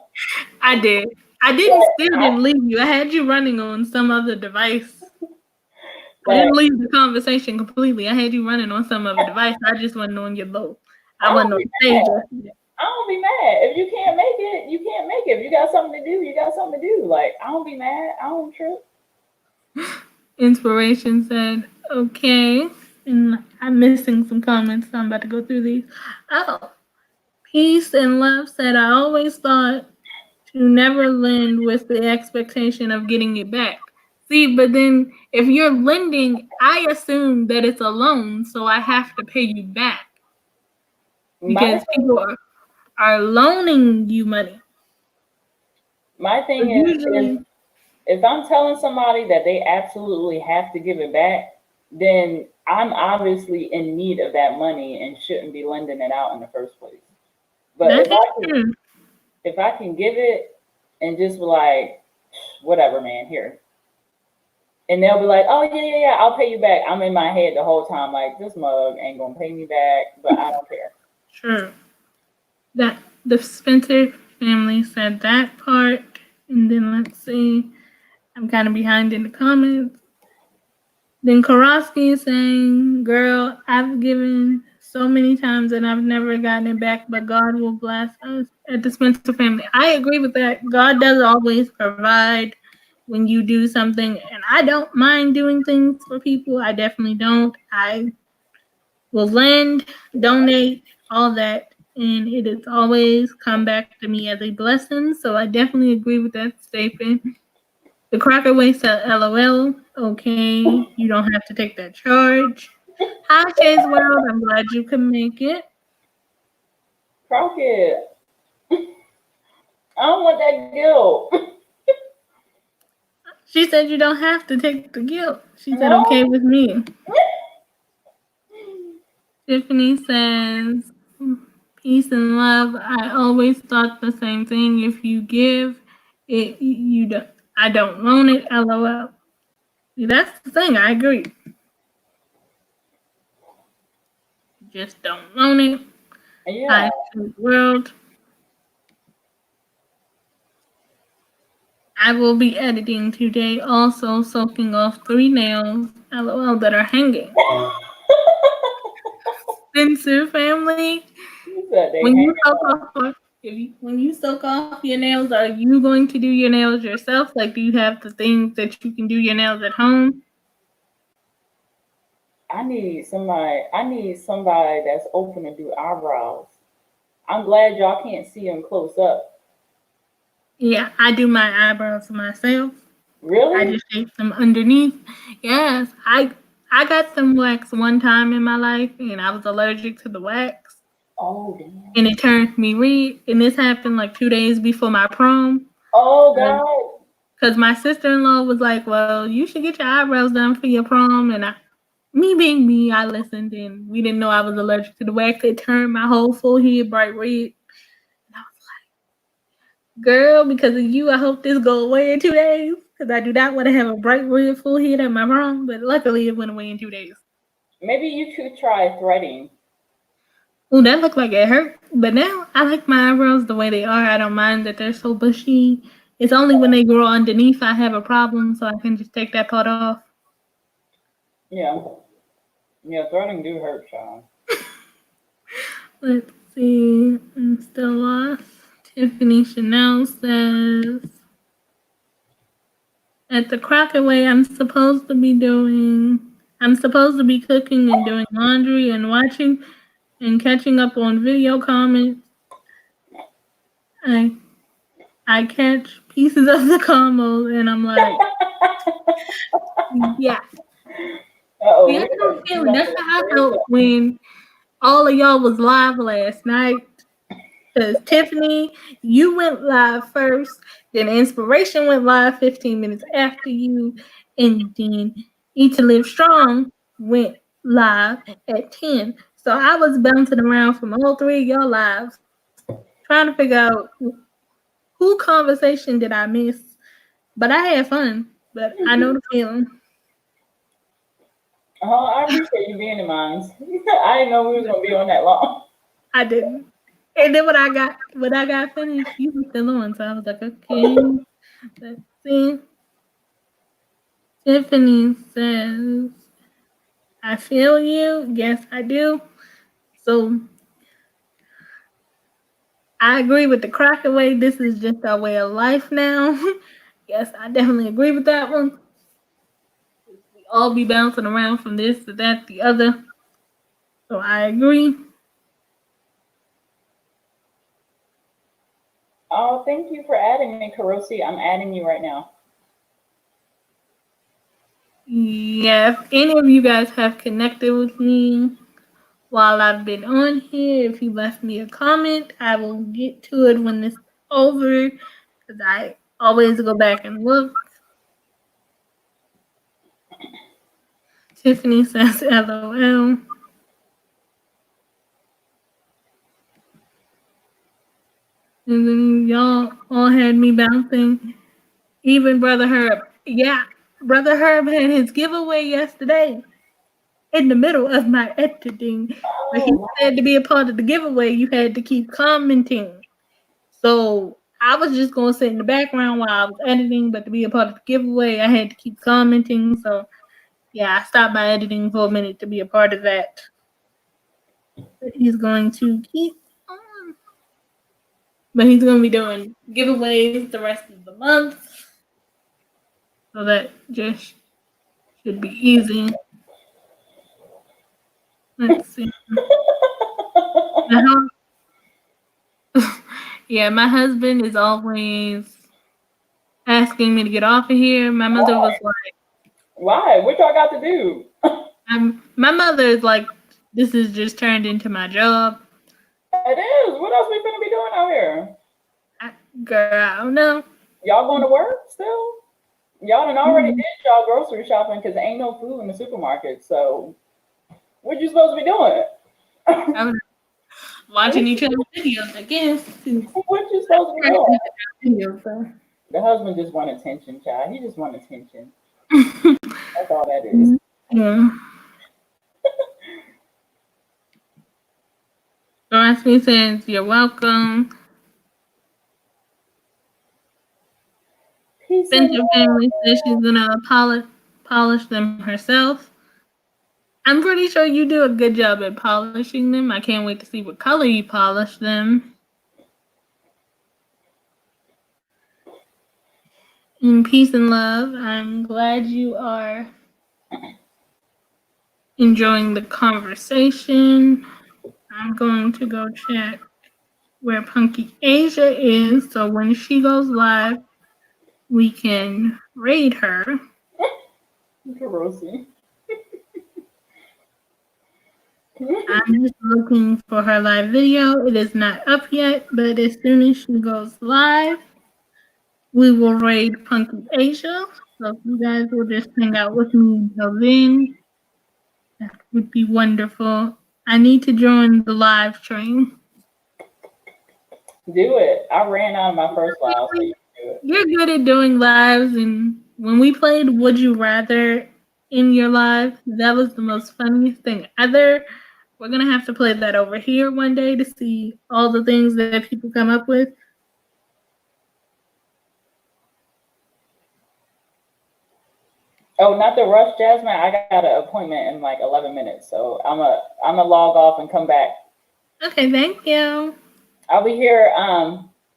I did. I didn't leave you. I had you running on some other device. I didn't leave the conversation completely. I had you running on some other device. I just wasn't on your boat. I wasn't on stage. I don't be mad. If you can't make it, you can't make it. If you got something to do, you got something to do. Like, I don't be mad. I don't trip. Inspiration said, okay. And I'm missing some comments, so I'm about to go through these. Oh, Peace and Love said, I always thought to never lend with the expectation of getting it back. See, but then if you're lending, I assume that it's a loan, so I have to pay you back. Because people are loaning you money. My thing is, if I'm telling somebody that they absolutely have to give it back, then I'm obviously in need of that money and shouldn't be lending it out in the first place. But if I can give it and just be like, whatever, man, here. And they'll be like, oh, yeah, I'll pay you back. I'm in my head the whole time, like, this mug ain't going to pay me back, but I don't care. Sure. That the Spencer family said that part. And then let's see. I'm kind of behind in the comments. Then Karofsky is saying, girl, I've given so many times and I've never gotten it back, but God will bless us at the Spencer family. I agree with that. God does always provide when you do something. And I don't mind doing things for people. I definitely don't. I will lend, donate, all that. And it has always come back to me as a blessing. So I definitely agree with that statement. The Crockett Way said, LOL. Okay, you don't have to take that charge. Hi, Shay's World. I'm glad you can make it. Crockett, I don't want that guilt. She said you don't have to take the guilt. She said, okay with me. Tiffany says, peace and love. I always thought the same thing. If you give, you don't. I don't want it. LOL. That's the thing. I agree. Just don't want it. Yeah. Hi to the world. I will be editing today, also soaking off 3 nails, LOL, that are hanging. Spencer family, You said they when you hanging soak on. off, when you soak off your nails, are you going to do your nails yourself? Like, do you have the things that you can do your nails at home? I need somebody that's open to do eyebrows. I'm glad y'all can't see them close up. Yeah, I do my eyebrows myself. I Really? just shape them underneath. Yes, I got some wax one time in my life, and I was allergic to the wax. Oh damn. And it turned me red. And this happened like 2 days before my prom. Oh God. Because my sister-in-law was like, well, you should get your eyebrows done for your prom. And me being me, I listened, and we didn't know I was allergic to the wax. It turned my whole forehead bright red. And I was like, girl, because of you, I hope this go away in 2 days. Because I do not want to have a bright red forehead at my prom. But luckily, it went away in 2 days. Maybe you could try threading. Oh, that looked like it hurt. But now I like my eyebrows the way they are. I don't mind that they're so bushy. It's only when they grow underneath I have a problem, so I can just take that part off. Yeah. Yeah, threading do hurt, Sean. Let's see. I'm still lost. Tiffany Chanel says, at the Crockett Way, I'm supposed to be cooking and doing laundry and watching and catching up on video comments. I catch pieces of the combos and I'm like, yeah. Uh-oh. Yeah, I know the feeling. That's how I felt when all of y'all was live last night. Because Tiffany, you went live first, then Inspiration went live 15 minutes after you, and then Eat to Live Strong went live at 10. So I was bouncing around from all three of y'all lives, trying to figure out who conversation did I miss. But I had fun. But I know the feeling. Oh, I appreciate you being in mine. I didn't know we was gonna be on that long. I didn't. And then when I got finished, you were still on. So I was like, okay. Let's see. Tiffany says, I feel you. Yes, I do. So I agree with the Crockett way. This is just our way of life now. Yes, I definitely agree with that one. We all be bouncing around from this to that, the other. So I agree. Oh, thank you for adding me, Karosi. I'm adding you right now. Yeah, if any of you guys have connected with me while I've been on here, if you left me a comment, I will get to it when it's over because I always go back and look. Tiffany says LOL. And then y'all all had me bouncing. Even Brother Herb. Yeah, Brother Herb had his giveaway yesterday in the middle of my editing. But he Oh, said to be a part of the giveaway, you had to keep commenting. So I was just going to sit in the background while I was editing, but to be a part of the giveaway, I had to keep commenting. So yeah, I stopped my editing for a minute to be a part of that. But he's going to keep on. But he's going to be doing giveaways the rest of the month. So that just should be easy. Let's see. Yeah, my husband is always asking me to get off of here. My mother was like, why? What y'all got to do? my mother is like, this is just turned into my job. It is. What else we gonna be doing out here? Girl, I don't know. Y'all going to work still? Y'all done already did y'all grocery shopping because there ain't no food in the supermarket. So what you supposed to be doing? watching each other's videos, I guess. What you supposed to do? Videos, so. The husband just want attention, child. He just want attention. That's all that is. Yeah. Jasmine says, you're welcome. Spencer family says she's going to polish them herself. I'm pretty sure you do a good job at polishing them. I can't wait to see what color you polish them. In peace and love, I'm glad you are enjoying the conversation. I'm going to go check where Punky Asia is, so when she goes live, we can raid her. Rosie. I'm just looking for her live video. It is not up yet, but as soon as she goes live, we will raid Punky Asia. So if you guys will just hang out with me until then, that would be wonderful. I need to join the live train. Do it. I ran out of my first live, so you can do it. You're good at doing lives, and when we played Would You Rather in your live, that was the most funniest thing ever. We're going to have to play that over here one day to see all the things that people come up with. Oh, not the rush, Jasmine. I got an appointment in like 11 minutes, so I'm a log off and come back. Okay, thank you. I'll be here.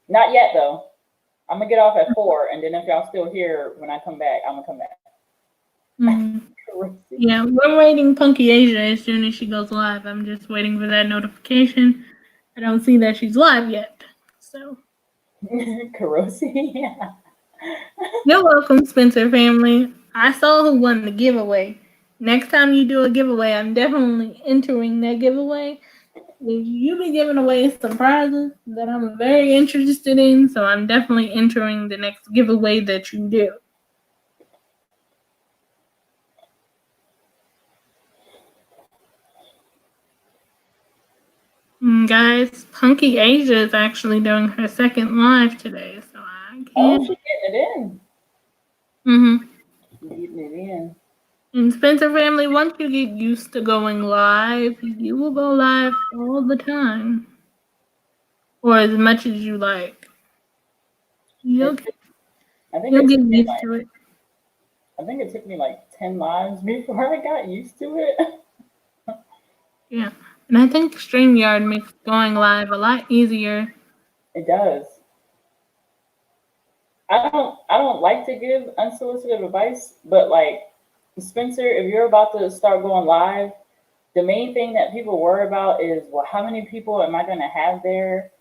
Not yet though. I'm gonna get off at 4, and then if y'all still here when I come back, I'm gonna come back. Yeah, we're waiting Punky Asia as soon as she goes live. I'm just waiting for that notification. I don't see that she's live yet. So Carosi. You're welcome, Spencer family. I saw who won the giveaway. Next time you do a giveaway, I'm definitely entering that giveaway. You'll be giving away some prizes that I'm very interested in, so I'm definitely entering the next giveaway that you do. Guys, Punky Asia is actually doing her second live today, so I can't. Oh, she's getting it in. She's getting it in. And Spencer family, once you get used to going live, you will go live all the time. Or as much as you like. You'll get used to it. I think it took me like 10 lives before I got used to it. Yeah. And I think StreamYard makes going live a lot easier. It does. I don't like to give unsolicited advice, but like Spencer, if you're about to start going live, the main thing that people worry about is, well, how many people am I going to have there?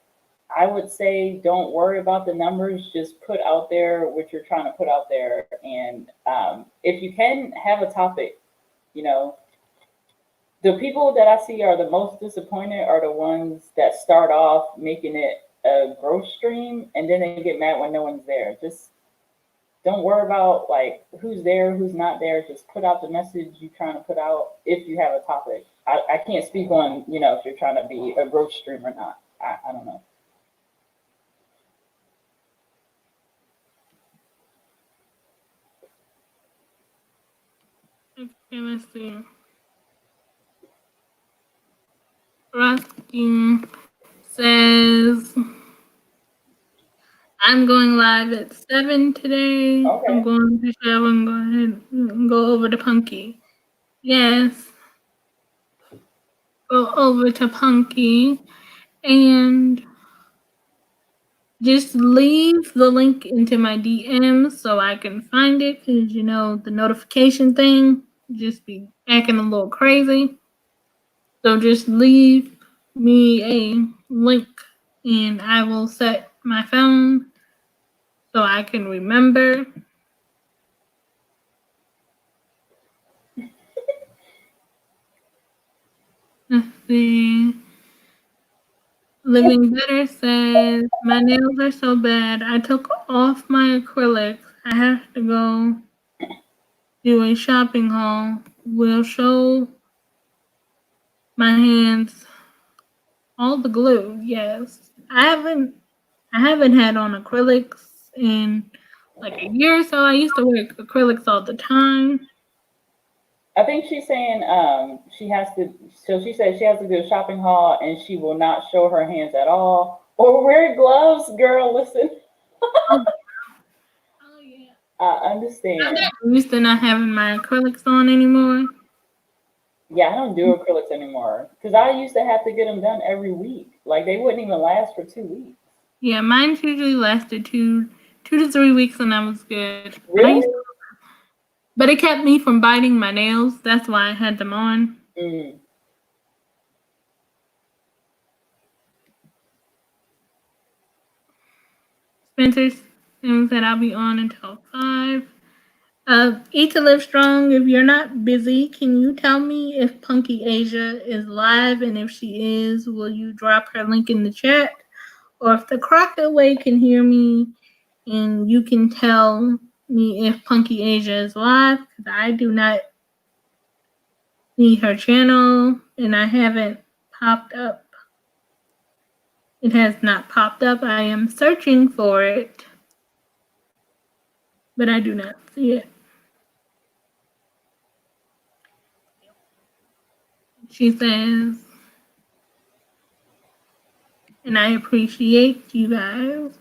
I would say don't worry about the numbers. Just put out there what you're trying to put out there. And if you can have a topic, you know, the people that I see are the most disappointed are the ones that start off making it a growth stream and then they get mad when no one's there. Just don't worry about like who's there, who's not there. Just put out the message you're trying to put out if you have a topic. I can't speak on, you know, if you're trying to be a growth stream or not. I don't know. Okay, let's see. Ruskin says, I'm going live at 7 today. Okay. I'm going to show and go ahead and go over to Punky. Yes. Go over to Punky and just leave the link into my DMs so I can find it, because, you know, the notification thing just be acting a little crazy. So just leave me a link and I will set my phone so I can remember. Let's see. Living Better says, my nails are so bad. I took off my acrylics. I have to go do a shopping haul. Will show my hands All the glue, yes. I haven't had on acrylics in like a year or so. I used to wear acrylics all the time. I think she's saying she has to. So she said she has to do a shopping haul and she will not show her hands at all or wear gloves. Girl, listen, Oh, oh yeah. I I'm understand. not used to not having my acrylics on anymore. Yeah, I don't do acrylics anymore because I used to have to get them done every week. Like they wouldn't even last for 2 weeks. Yeah, mine usually lasted two to 3 weeks and I was good. Really? But it kept me from biting my nails. That's why I had them on. Mm. Spencer said I'll be on until 5. Eat to Live Strong, if you're not busy, can you tell me if Punky Asia is live? And if she is, will you drop her link in the chat? Or if the Crockett Way can hear me and you can tell me if Punky Asia is live, because I do not see her channel and I haven't popped up. It has not popped up. I am searching for it, but I do not see it. She says, and I appreciate you guys.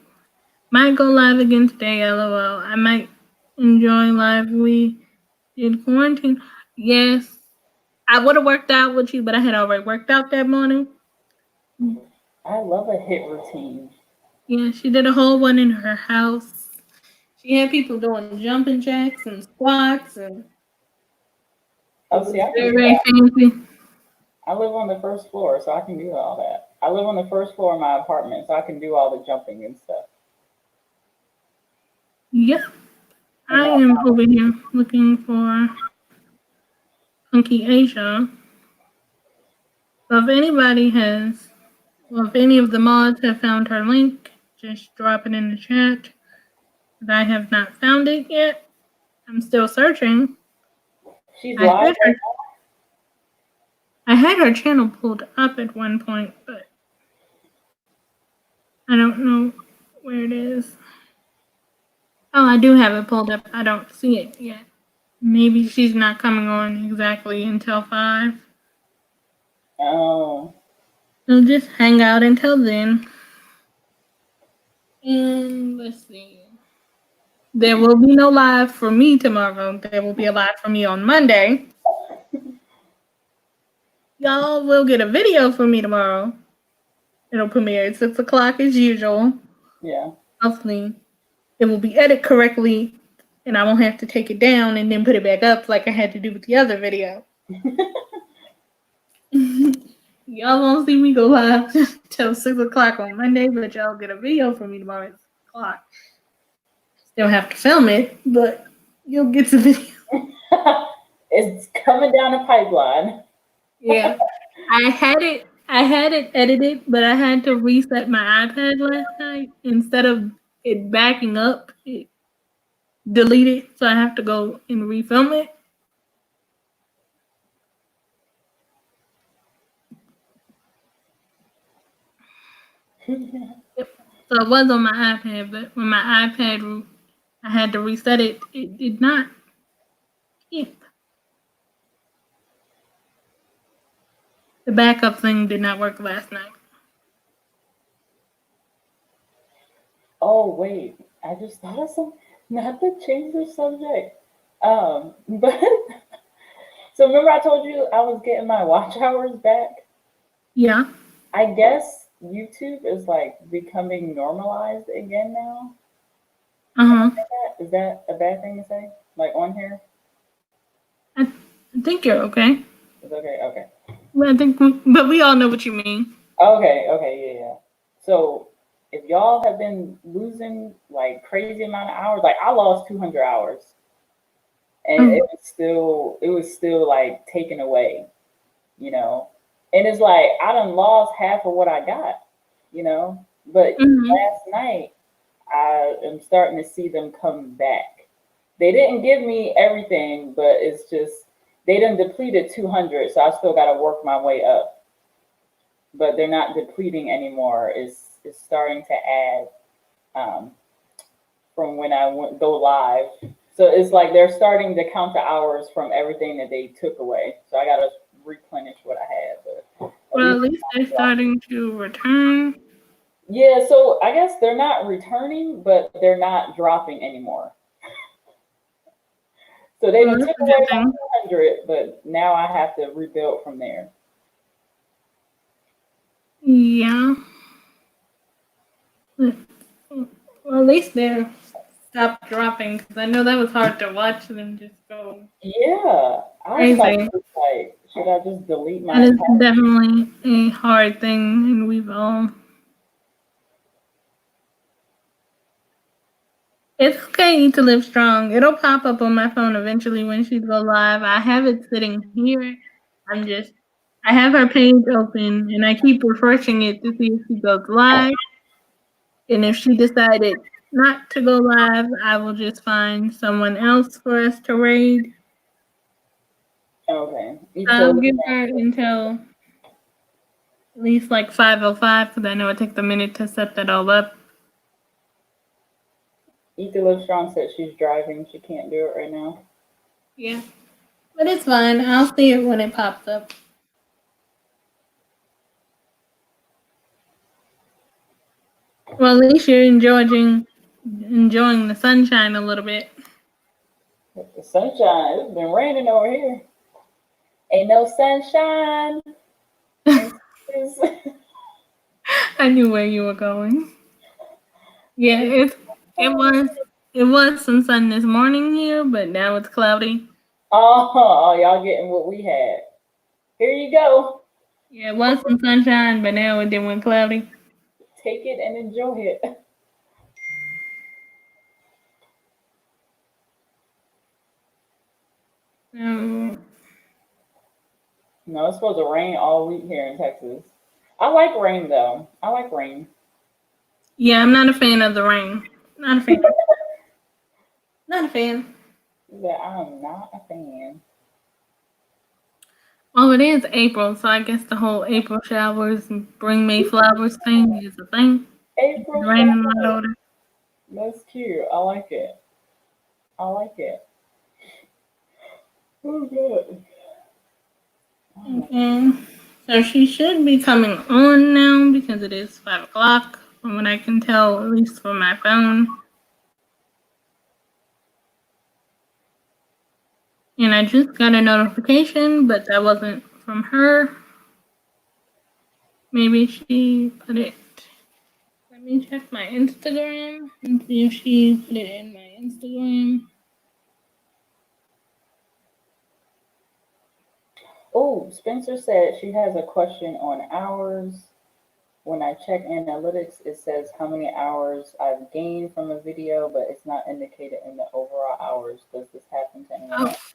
Might go live again today, lol. I might enjoy live. We did quarantine. Yes, I would have worked out with you, but I had already worked out that morning. I love a hit routine. Yeah, she did a whole one in her house. She had people doing jumping jacks and squats, and Oh, it see, was I can very, do very that. fancy. I live on the first floor, so I can do all that. I live on the first floor of my apartment, so I can do all the jumping and stuff. Yep, And I am over here looking for Punky Asia. So if anybody has, well, if any of the mods have found her link, just drop it in the chat. But I have not found it yet. I'm still searching. she's I live. had her, I had her channel pulled up at one point, but I don't know where it is. Oh, I do have it pulled up. I don't see it yet. Maybe she's not coming on exactly until 5. Oh, So just hang out until then. And let's see. There will be no live for me tomorrow. There will be a live for me on Monday. Y'all will get a video from me tomorrow. It'll premiere at 6 o'clock as usual. yeah. Hopefully, it will be edited correctly and I won't have to take it down and then put it back up like I had to do with the other video. Y'all won't see me go live till 6 o'clock on Monday, but y'all get a video from me tomorrow at 6 o'clock. Still have to film it, but you'll get the video. It's coming down the pipeline. Yeah. I had it edited, but I had to reset my iPad last night. Instead of it backing up, it deleted, so I have to go and refilm it. Yep. So it was on my iPad, but when my iPad, I had to reset it, it did not keep. The backup thing did not work last night. Oh wait, I just thought of something. Not to change the subject. But so remember I told you I was getting my watch hours back? Yeah. I guess YouTube is like becoming normalized again now. Uh-huh. Is that a bad thing to say? Like on here? I think you're okay. It's okay, okay. But but we all know what you mean. Okay, yeah. So if y'all have been losing like crazy amount of hours, like I lost 200 hours, and it was still like taken away, you know. And it's like I done lost half of what I got, you know. But last night I am starting to see them come back. They didn't give me everything, but it's just they done depleted 200, so I still got to work my way up. but they're not depleting anymore. It's starting to add from when I go live. So it's like they're starting to count the hours from everything that they took away. So I gotta replenish what I had. But Well, at least they're starting to return. yeah, so I guess they're not returning, but they're not dropping anymore. So they Well, took that's a away good my thing. 200, but now I have to rebuild from there. Yeah. Well, at least they're stopped dropping, because I know that was hard to watch them just go Yeah, I was about crazy. to be like, should I just delete my That is account? definitely a hard thing, and we've all. It's okay to live strong. It'll pop up on my phone eventually when she go live. I have it sitting here. I have her page open, and I keep refreshing it to see if she goes live. And if she decided not to go live, I will just find someone else for us to raid. Okay, you I'll told me give her until at least like 5:05, because I know it takes a minute to set that all up. Ether Live Strong said she's driving. She can't do it right now. Yeah, but it's fine. I'll see it when it pops up. Well, at least you're enjoying the sunshine a little bit. The sunshine, it's been raining over here. Ain't no sunshine. I knew where you were going. Yeah, it was some sun this morning here, but now it's cloudy. Oh, y'all getting what we had. Here you go. Yeah, it was some sunshine, but now it then went cloudy. Take it and enjoy it. Um, No, it's supposed to rain all week here in Texas. I like rain though. I like rain. yeah, I'm not a fan of the rain. Not a fan. Not a fan. Yeah, I'm not a fan. Well, it is April, so I guess the whole April showers and bring May flowers thing is a thing. It's April raining a lot shower. older. That's cute. I like it. I like it. Oh, good. Okay. So she should be coming on now because it is 5 o'clock, from what I can tell, at least from my phone. And I just got a notification, but that wasn't from her. Maybe she put it. Let me check my Instagram and see if she put it in my Instagram. Oh, Spencer said she has a question on hours. When I check analytics, it says how many hours I've gained from a video, but it's not indicated in the overall hours. Does this happen to anyone else?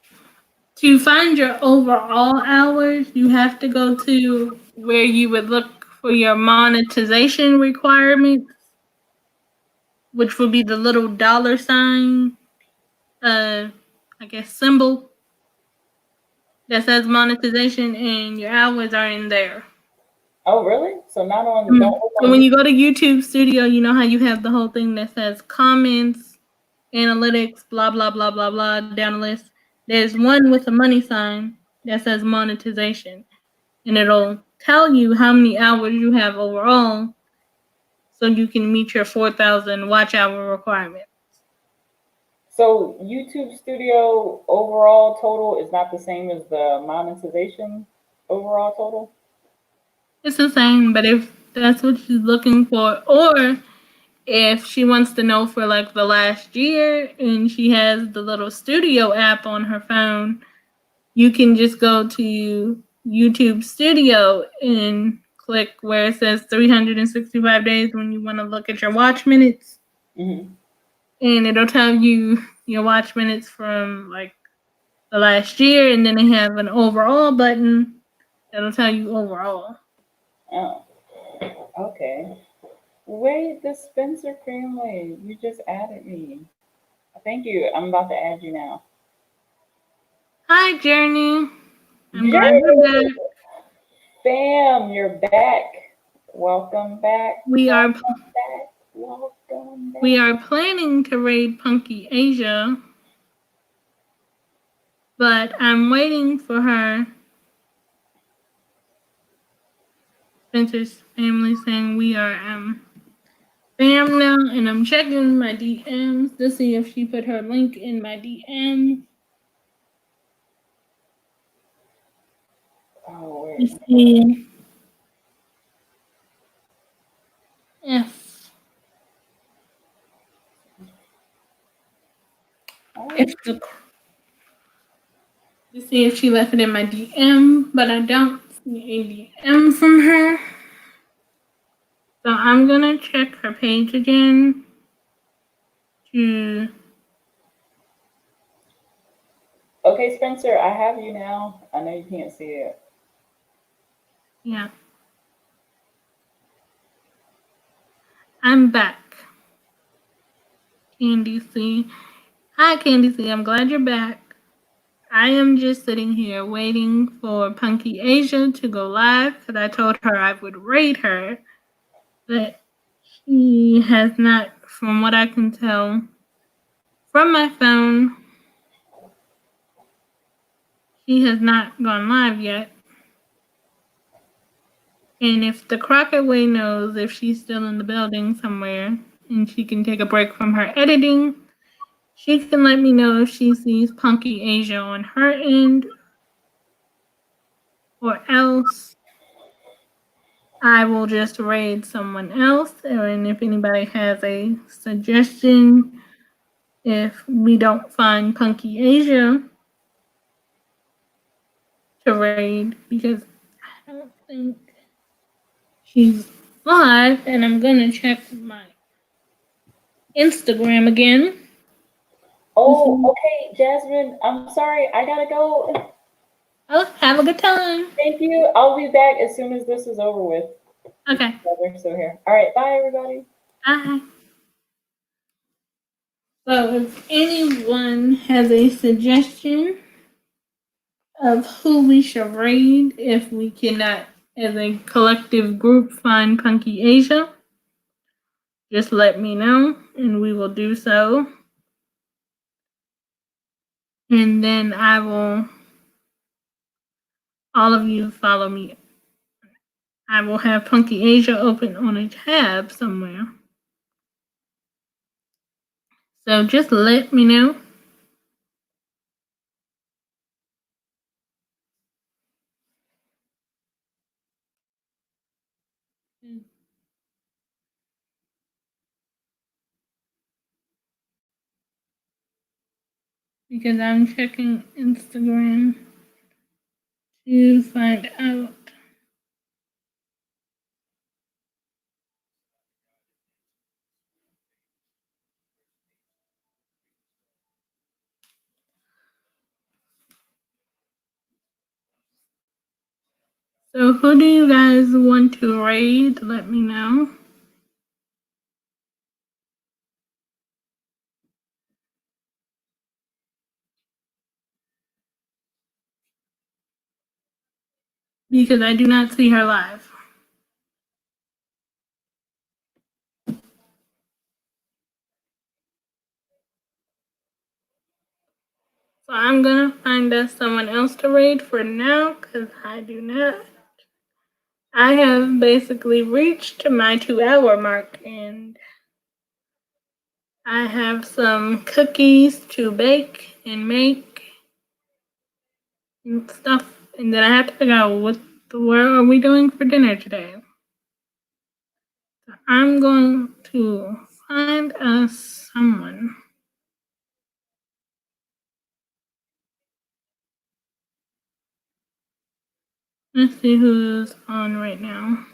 To find your overall hours, you have to go to where you would look for your monetization requirements, which would be the little $sign, I guess symbol that says monetization, and your hours are in there. Oh, really? So not on. So when you go to YouTube Studio, you know how you have the whole thing that says comments, analytics, blah blah blah blah blah down the list. There's one with a money sign that says monetization, and it'll tell you how many hours you have overall, so you can meet your 4,000 watch hour requirement. So YouTube Studio overall total is not the same as the monetization overall total? It's the same, but if that's what she's looking for, or if she wants to know for like the last year and she has the little studio app on her phone, you can just go to YouTube Studio and click where it says 365 days when you want to look at your watch minutes. Mm-hmm. And it'll tell you your watch minutes from like the last year, and then they have an overall button that'll tell you overall. Oh, okay. Wait, the Spencer family, you just added me. Thank you. I'm about to add you now. Hi, Journey. I'm glad you're back. Bam, you're back. Welcome back. We are Welcome back. Welcome back. we are planning to raid Punky Asia, but I'm waiting for her. Spencer's family saying we are fam now, and I'm checking my DMs to see if she put her link in my DM. Oh, wait. Let's see if the to see if she left it in my DM, but I don't see a DM from her. So I'm gonna check her page again to. Okay, Spencer, I have you now. I know you can't see it. Yeah. I'm back. Candy C. Hi, Candy C. I'm glad you're back. I am just sitting here waiting for Punky Asia to go live because I told her I would raid her, but she has not, from what I can tell from my phone, she has not gone live yet. And if the Crockett Way knows if she's still in the building somewhere and she can take a break from her editing, she can let me know if she sees Punky Asia on her end, or else I will just raid someone else. And if anybody has a suggestion, if we don't find Punky Asia to raid, because I don't think she's live, and I'm gonna check my Instagram again. Oh, okay, Jasmine, I'm sorry. I gotta go. Oh, have a good time. Thank you. I'll be back as soon as this is over with. Okay. We're still here. All right, bye, everybody. Bye. So if anyone has a suggestion of who we should raid if we cannot, as a collective group, find Punky Asia, just let me know and we will do so. And then I will, all of you follow me. I will have Punky Asia open on a tab somewhere. So just let me know. Because I'm checking Instagram to find out. So who do you guys want to raid? Let me know. Because I do not see her live. So I'm gonna find us someone else to raid for now, because I do not. I have basically reached my 2-hour mark, and I have some cookies to bake and make and stuff, and then I have to figure out where are we doing for dinner today. So I'm going to find us someone. Let's see who's on right now.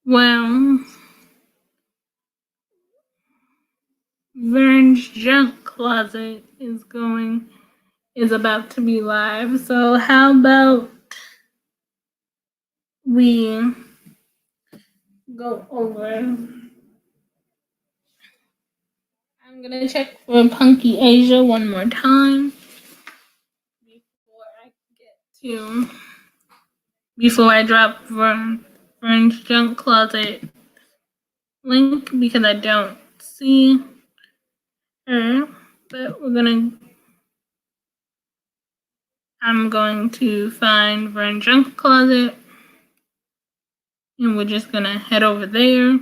Well, Vern's junk closet is about to be live. So how about we go over? I'm gonna check for Punky Asia one more time before I drop Vern's junk closet link because I don't see her. But I'm going to find Vern's junk closet, and we're just gonna head over there.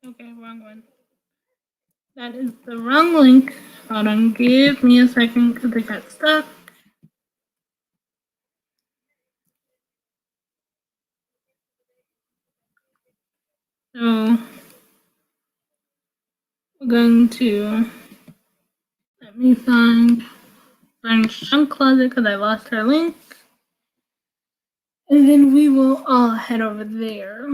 Okay, wrong one. That is the wrong link. Hold on, give me a second because it got stuck. So we're going to let me find French junk closet because I lost her link. And then we will all head over there.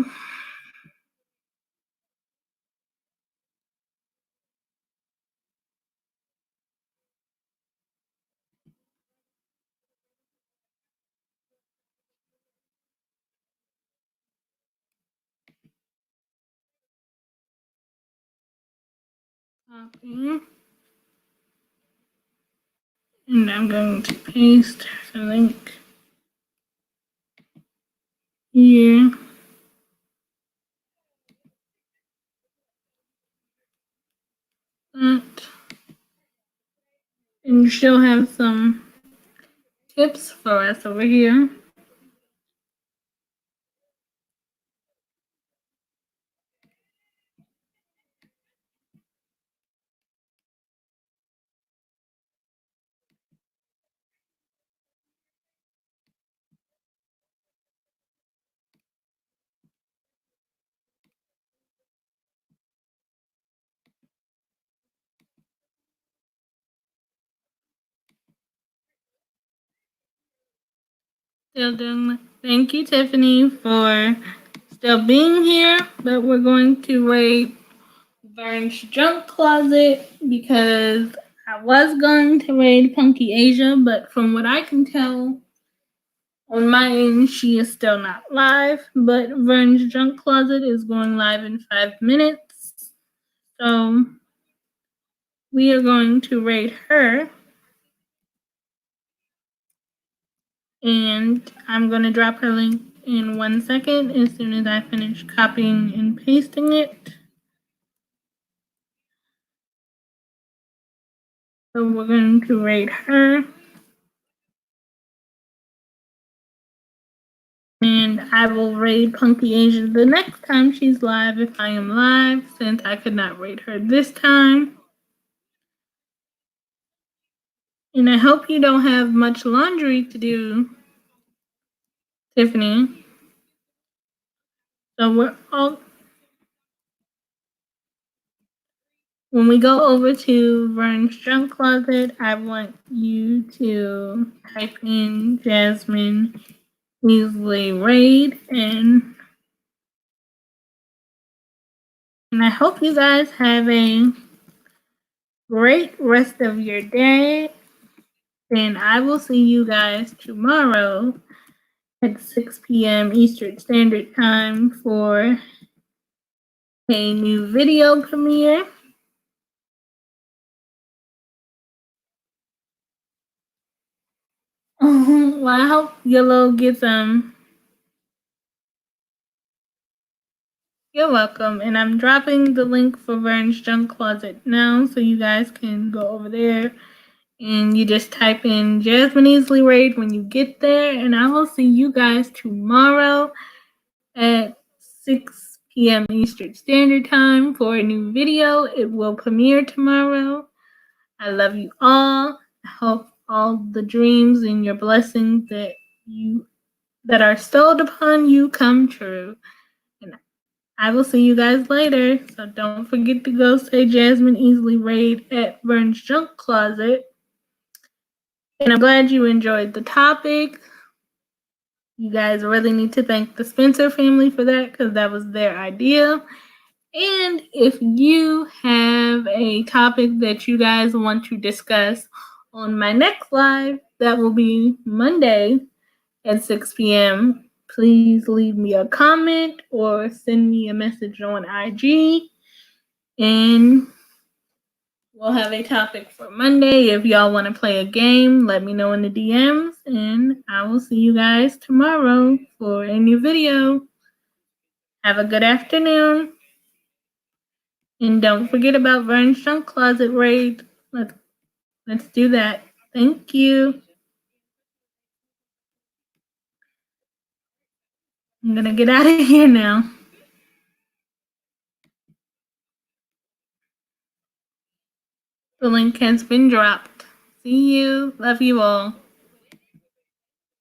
Copy. And I'm going to paste the link here. That. And she'll have some tips for us over here. Still doing. Thank you, Tiffany, for still being here. But we're going to rate Vern's junk closet because I was going to raid Punky Asia, but from what I can tell on my end, she is still not live. But Vern's junk closet is going live in 5 minutes. So we are going to rate her. And I'm going to drop her link in 1 second as soon as I finish copying and pasting it. So we're going to rate her. And I will raid Punky Asia the next time she's live if I am live, since I could not raid her this time. And I hope you don't have much laundry to do, Tiffany. So when we go over to Vern's junk closet, I want you to type in Jasmine Easley raid, and I hope you guys have a great rest of your day. And I will see you guys tomorrow at 6 p.m. Eastern Standard Time for a new video premiere. Well, I hope Yellow gets You're welcome. And I'm dropping the link for Vern's Junk Closet now, so you guys can go over there. And you just type in Jasmine Easley Raid when you get there. And I will see you guys tomorrow at 6 p.m. Eastern Standard Time for a new video. It will premiere tomorrow. I love you all. I hope all the dreams and your blessings that are stowed upon you come true. And I will see you guys later. So don't forget to go say Jasmine Easley Raid at Vern's Junk Closet. And I'm glad you enjoyed the topic. You guys really need to thank the Spencer family for that, because that was their idea. And if you have a topic that you guys want to discuss on my next live, that will be Monday at 6 p.m., please leave me a comment or send me a message on IG. And we'll have a topic for Monday. If y'all want to play a game, let me know in the DMs. And I will see you guys tomorrow for a new video. Have a good afternoon. And don't forget about Vern's Junk Closet Raid. Let's do that. Thank you. I'm gonna get out of here now. The link has been dropped. See you. Love you all.